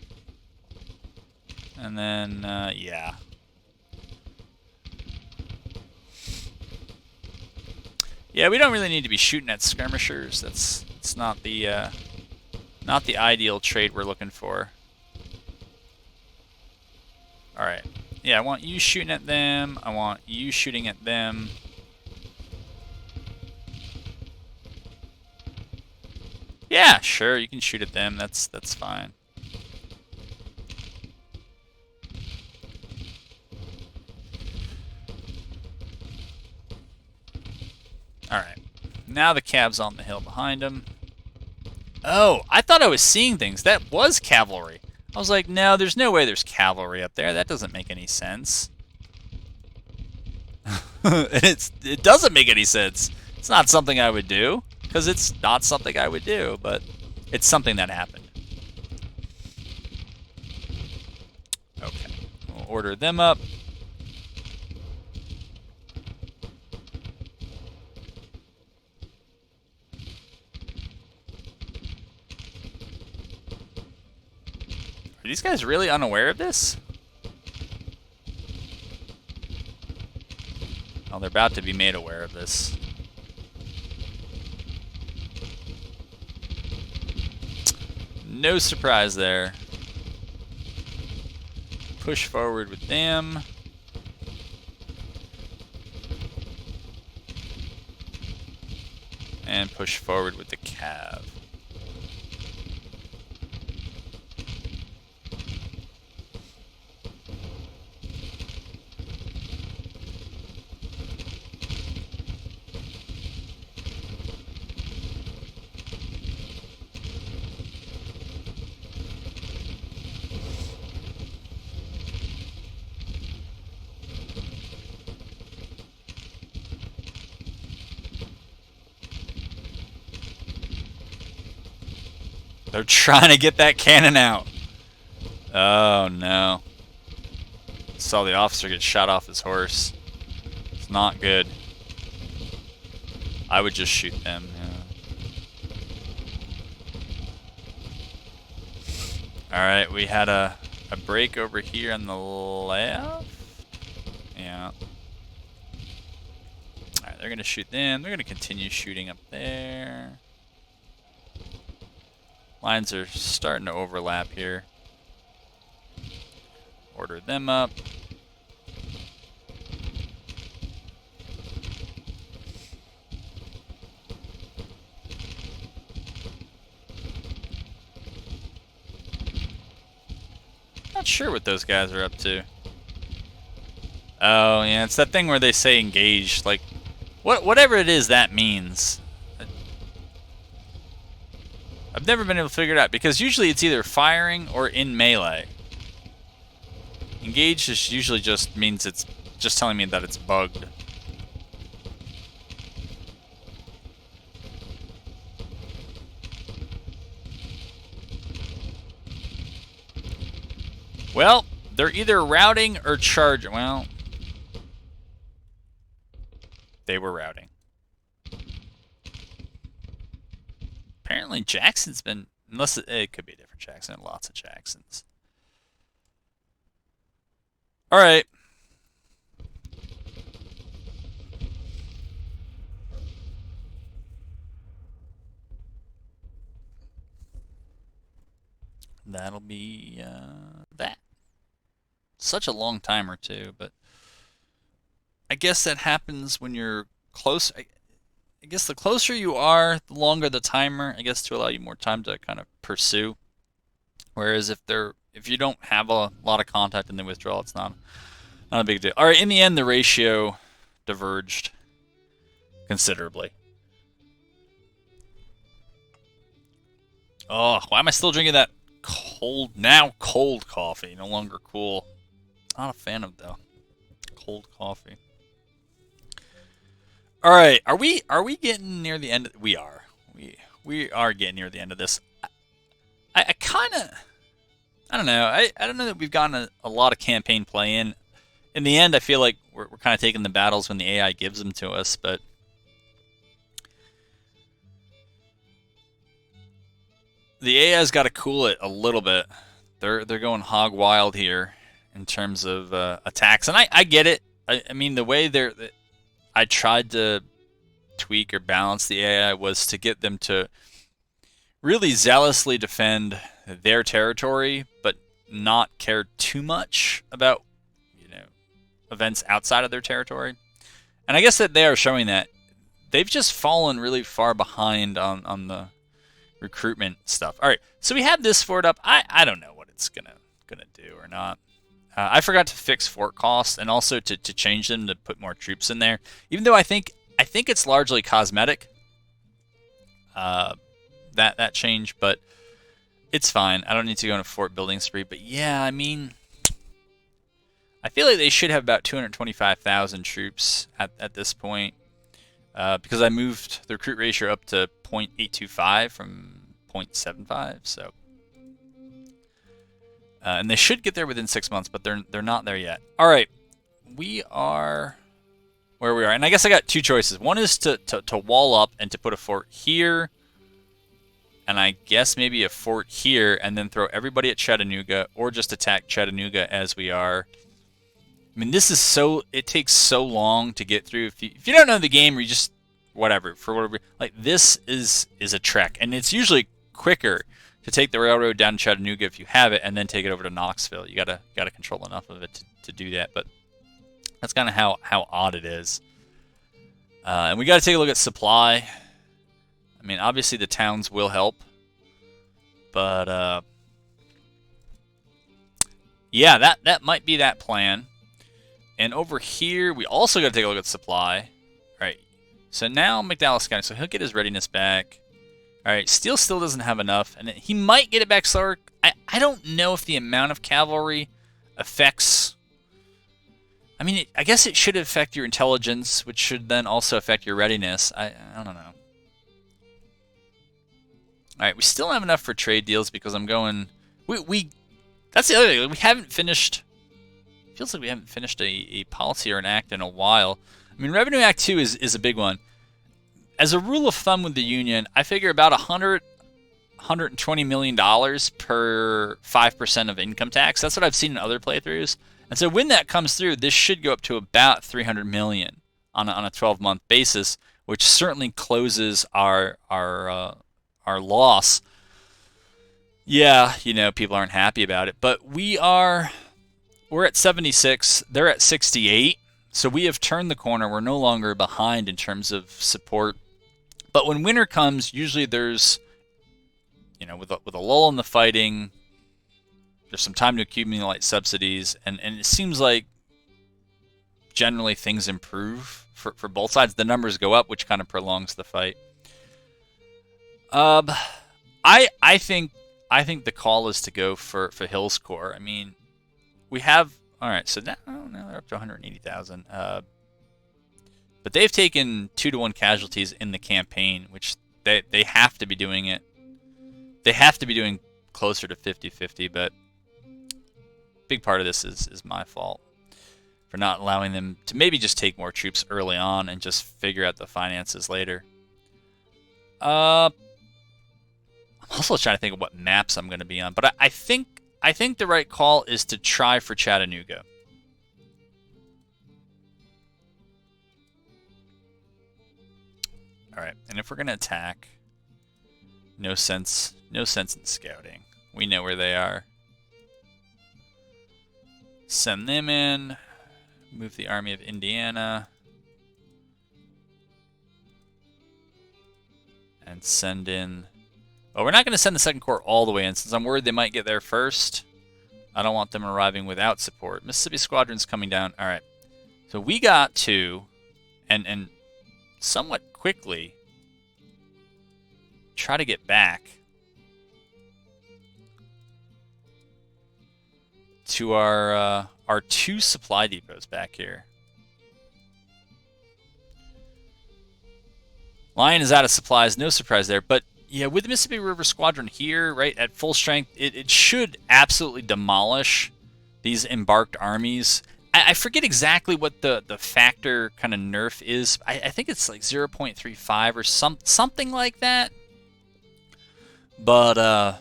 And then, yeah. Yeah, we don't really need to be shooting at skirmishers. It's not the ideal trade we're looking for. All right. Yeah, I want you shooting at them. I want you shooting at them. Yeah, sure, you can shoot at them. That's fine. Alright, now the cav's on the hill behind him. Oh, I thought I was seeing things. That was cavalry. I was like, no, there's no way there's cavalry up there. That doesn't make any sense. It doesn't make any sense. It's not something I would do, because it's not something I would do, but it's something that happened. Okay, we'll order them up. Are these guys really unaware of this? Well, they're about to be made aware of this. No surprise there. Push forward with them. And push forward with the cav. They're trying to get that cannon out. Oh no. Saw the officer get shot off his horse. It's not good. I would just shoot them. Yeah. Alright, we had a break over here on the left. Yeah. Alright, they're going to shoot them. They're going to continue shooting up there. Lines are starting to overlap here. Order them up. Not sure what those guys are up to. Oh, yeah, it's that thing where they say engage. Like, whatever it is that means. I've never been able to figure it out, because usually it's either firing or in melee. Engage is usually just means it's just telling me that it's bugged. Well, they're either routing or charging. Well, they were routing. Apparently Jackson's been, unless it could be a different Jackson, lots of Jacksons. All right. That'll be that. Such a long timer too, but I guess that happens when you're close. I guess the closer you are, the longer the timer, I guess, to allow you more time to kind of pursue. Whereas if you don't have a lot of contact in the withdrawal, it's not a big deal. All right, in the end, the ratio diverged considerably. Oh, why am I still drinking that cold coffee? No longer cool. Not a fan of though. Cold coffee. All right, are we getting near the end? We are. We are getting near the end of this. I kind of, I don't know. I don't know that we've gotten a lot of campaign play in. In the end, I feel like we're kind of taking the battles when the AI gives them to us, but the AI's got to cool it a little bit. They're going hog wild here in terms of attacks, and I get it. I mean, the way I tried to tweak or balance the AI was to get them to really zealously defend their territory, but not care too much about, events outside of their territory. And I guess that they are showing that. They've just fallen really far behind on the recruitment stuff. All right, so we have this fort up. I don't know what it's gonna do or not. I forgot to fix fort costs and also to change them to put more troops in there. Even though I think it's largely cosmetic. That change, but it's fine. I don't need to go on a fort building spree. But yeah, I mean, I feel like they should have about 225,000 troops at this point, because I moved the recruit ratio up to 0.825 from 0.75. So, and they should get there within 6 months, but they're not there yet. All right, we are where we are, and I guess I got two choices. One is to wall up and to put a fort here, and I guess maybe a fort here, and then throw everybody at Chattanooga, or just attack Chattanooga as we are. I mean, this is it takes so long to get through. If you don't know the game, or you just whatever, like this is a trek, and it's usually quicker to take the railroad down to Chattanooga if you have it, and then take it over to Knoxville. You gotta control enough of it to do that, but that's kind of how odd it is. And we gotta take a look at supply. I mean, obviously the towns will help, but yeah, that might be that plan. And over here, we also got to take a look at supply. All right, so now McDowell's County, so he'll get his readiness back. All right, Steele still doesn't have enough, and he might get it back slower. I don't know if the amount of cavalry affects... I mean, I guess it should affect your intelligence, which should then also affect your readiness. I don't know. All right, we still have enough for trade deals because I'm going. We that's the other thing. We haven't finished. Feels like we haven't finished a policy or an act in a while. I mean, Revenue Act 2 is a big one. As a rule of thumb with the union, I figure about $120 million per 5% of income tax. That's what I've seen in other playthroughs. And so when that comes through, this should go up to about $300 million on a 12-month basis, which certainly closes our loss. Yeah, you know, people aren't happy about it, but we're at 76, they're at 68. So we have turned the corner. We're no longer behind in terms of support. But when winter comes, usually there's, you know, with a lull in the fighting, there's some time to accumulate subsidies, and it seems like generally things improve for both sides. The numbers go up, which kind of prolongs the fight. I think the call is to go for Hill's Corps. I mean, we have, all right, so now they're up to 180,000. But they've taken 2-to-1 casualties in the campaign, which they have to be doing it. They have to be doing closer to 50-50, but big part of this is my fault for not allowing them to maybe just take more troops early on and just figure out the finances later. I'm also trying to think of what maps I'm going to be on, but I think the right call is to try for Chattanooga. All right, and if we're going to attack, no sense in scouting. We know where they are. Send them in. Move the Army of Indiana. And send in... Well, we're not going to send the Second Corps all the way in, since I'm worried they might get there first. I don't want them arriving without support. Mississippi Squadron's coming down. All right. So we got to, and somewhat quickly, try to get back to our 2 supply depots back here. Lion is out of supplies. No surprise there, but yeah, with the Mississippi River Squadron here, right, at full strength, it should absolutely demolish these embarked armies. I forget exactly what the factor kind of nerf is. I think it's like 0.35 or something like that. But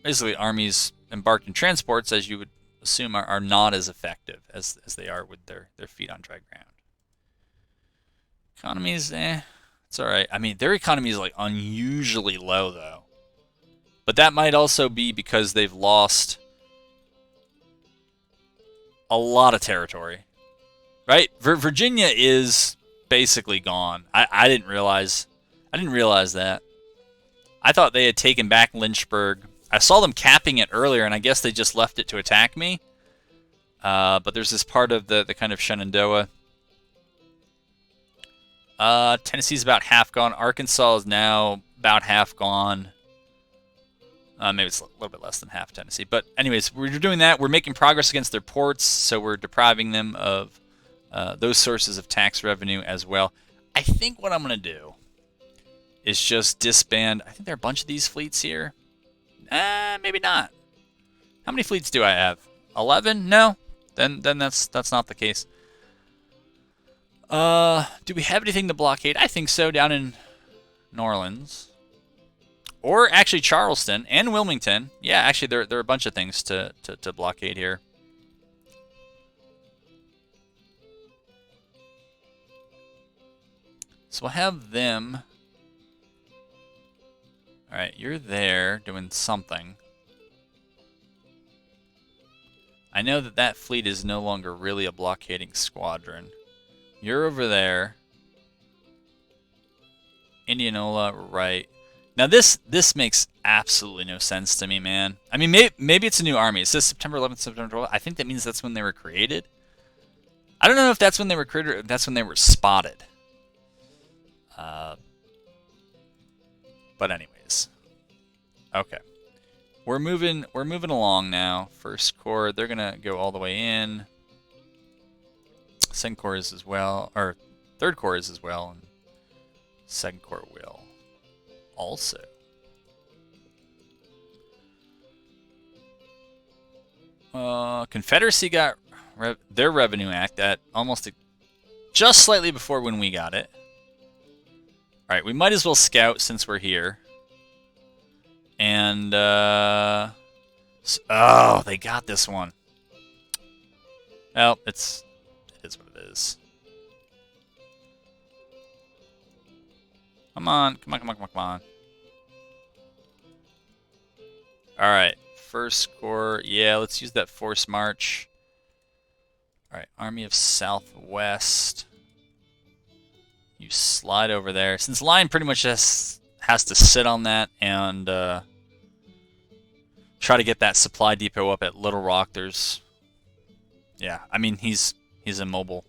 basically, armies embarked in transports, as you would assume, are not as effective as they are with their feet on dry ground. Economies, it's all right. I mean, their economy is like unusually low, though. But that might also be because they've lost a lot of territory, right? Virginia is basically gone. I didn't realize that. I thought they had taken back Lynchburg. I saw them capping it earlier, and I guess they just left it to attack me. But there's this part of the kind of Shenandoah. Tennessee's about half gone. Arkansas is now about half gone. Maybe it's a little bit less than half Tennessee. But anyways, we're doing that. We're making progress against their ports, so we're depriving them of those sources of tax revenue as well. I think what I'm going to do is just disband. I think there are a bunch of these fleets here. Maybe not. How many fleets do I have? 11? No. Then that's not the case. Do we have anything to blockade? I think so, down in New Orleans. Or actually Charleston and Wilmington. Yeah, actually there are a bunch of things to blockade here. So we'll have them. Alright, you're there doing something. I know that fleet is no longer really a blockading squadron. You're over there. Indianola, right. Now this makes absolutely no sense to me, man. I mean, maybe it's a new army. It says September 11th, September 12th. I think that means that's when they were created. I don't know if that's when they were created or if that's when they were spotted. But anyways. Okay. We're moving along now. First Corps, they're gonna go all the way in. Second Corps is as well, or Third Corps is as well, and Second Corps will also. Confederacy got their Revenue Act at almost just slightly before when we got it. Alright, we might as well scout since we're here. And, oh, they got this one. Well, it is what it is. Come on, come on, come on, come on, come on. Alright, first corps. Yeah, let's use that force march. Alright, Army of Southwest. You slide over there. Since line pretty much has to sit on that and try to get that supply depot up at Little Rock. There's, yeah, I mean he's immobile.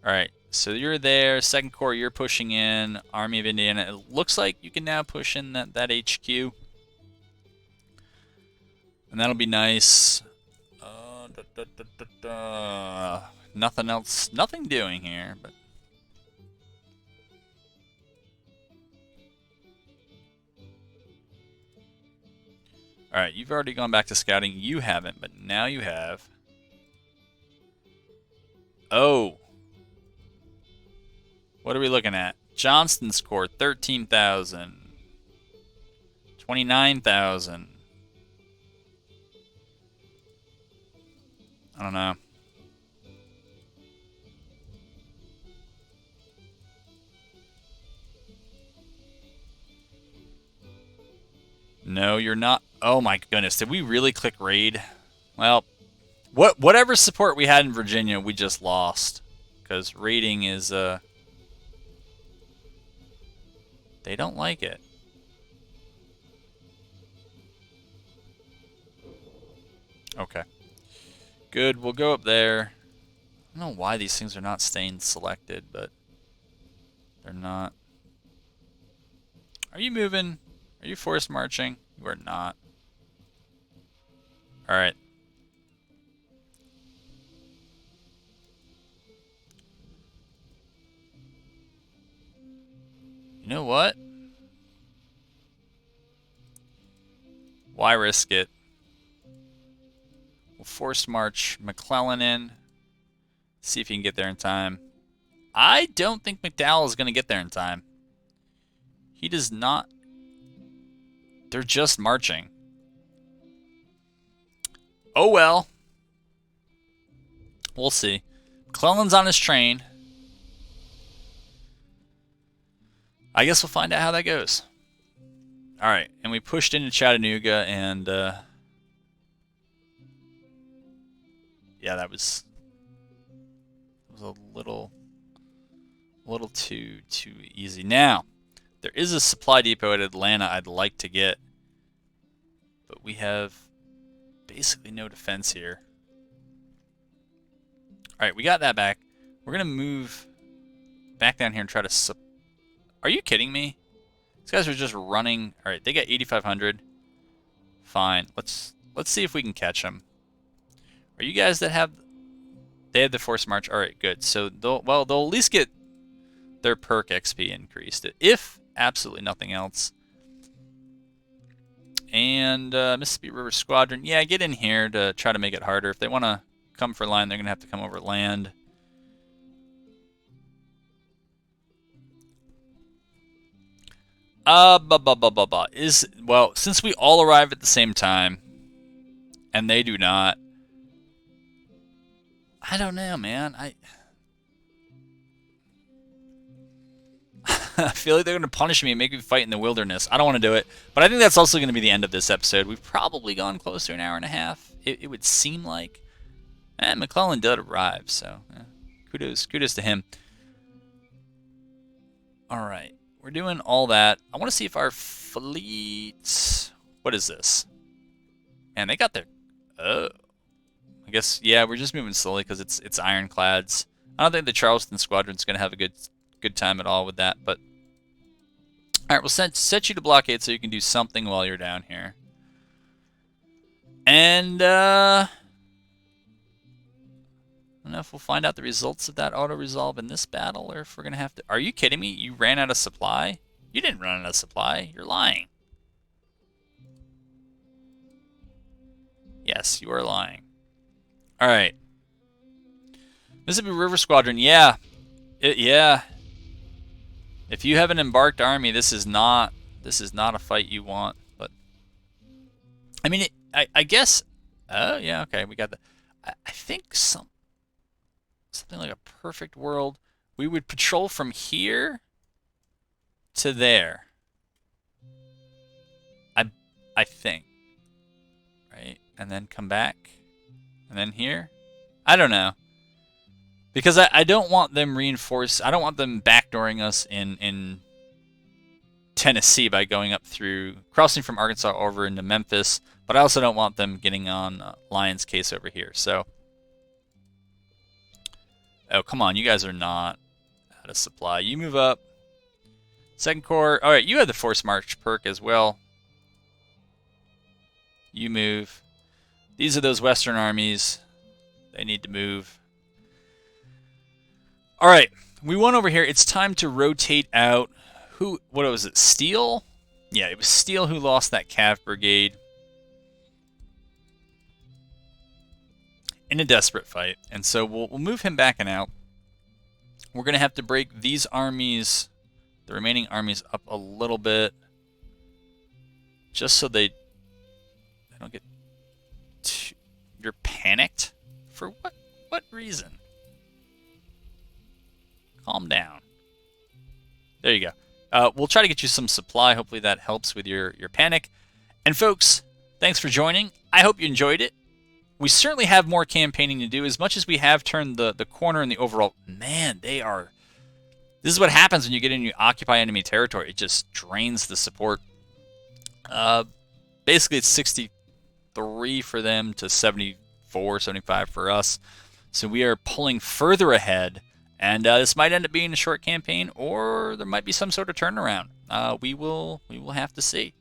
All right, so you're there. Second Corps, you're pushing in. Army of Indiana. It looks like you can now push in that HQ, and that'll be nice. Nothing else. Nothing doing here, but. Alright, you've already gone back to scouting. You haven't, but now you have. Oh. What are we looking at? Johnston's Corps, 13,000. 29,000. I don't know. No, you're not. Oh my goodness, did we really click raid? Well, whatever support we had in Virginia, we just lost. Because raiding is, they don't like it. Okay. Good, we'll go up there. I don't know why these things are not staying selected, but they're not. Are you moving? Are you force marching? You are not. Alright. You know what? Why risk it? We'll force march McClellan in. See if he can get there in time. I don't think McDowell is going to get there in time. He does not. They're just marching. Oh well. We'll see. McClellan's on his train. I guess we'll find out how that goes. Alright, and we pushed into Chattanooga, and yeah, that was a little too easy. Now, there is a supply depot at Atlanta I'd like to get, but we have basically no defense here. Alright, we got that back. We're going to move back down here and try to... Are you kidding me? These guys are just running. Alright, they got 8,500. Fine. Let's see if we can catch them. Are you guys that have... They have the force march. Alright, good. So, they'll at least get their perk XP increased, if absolutely nothing else. And Mississippi River Squadron. Yeah, get in here to try to make it harder. If they want to come for line, they're going to have to come over land. Well, since we all arrive at the same time, and they do not, I don't know, man. I feel like they're going to punish me and make me fight in the wilderness. I don't want to do it, but I think that's also going to be the end of this episode. We've probably gone close to an hour and a half. It would seem like. And McClellan did arrive, so kudos to him. All right. We're doing all that. I want to see if our fleet... What is this? Man, they got their... Oh. I guess, yeah, we're just moving slowly because it's ironclads. I don't think the Charleston Squadron's going to have a good time at all with that, but... Alright, we'll set you to blockade so you can do something while you're down here. And, I don't know if we'll find out the results of that auto-resolve in this battle, or if we're going to have to... Are you kidding me? You ran out of supply? You didn't run out of supply. You're lying. Yeah, Yes, you are lying. All right. Mississippi River Squadron. Yeah. Yeah. If you have an embarked army, this is not a fight you want. But I mean, I guess. Oh yeah, okay, we got the. I think something like a perfect world. We would patrol from here to there. I think, right, and then come back, and then here. I don't know. Because I don't want them reinforced. I don't want them backdooring us in Tennessee by going up through, crossing from Arkansas over into Memphis. But I also don't want them getting on Lion's Case over here. So, oh, come on. You guys are not out of supply. You move up. Second Corps. All right, you have the Force March perk as well. You move. These are those Western armies. They need to move. All right, we won over here. It's time to rotate out. What was it? Steele? Yeah, it was Steele who lost that Cav brigade in a desperate fight, and so we'll move him back and out. We're gonna have to break these armies, the remaining armies, up a little bit, just so they don't get too... You're panicked? For what? What reason? Calm down. There you go. We'll try to get you some supply. Hopefully that helps with your panic. And folks, thanks for joining. I hope you enjoyed it. We certainly have more campaigning to do. As much as we have turned the corner in the overall... Man, they are... This is what happens when you get in and you occupy enemy territory. It just drains the support. Basically, it's 63 for them to 74, 75 for us. So we are pulling further ahead. And this might end up being a short campaign, or there might be some sort of turnaround. We will have to see.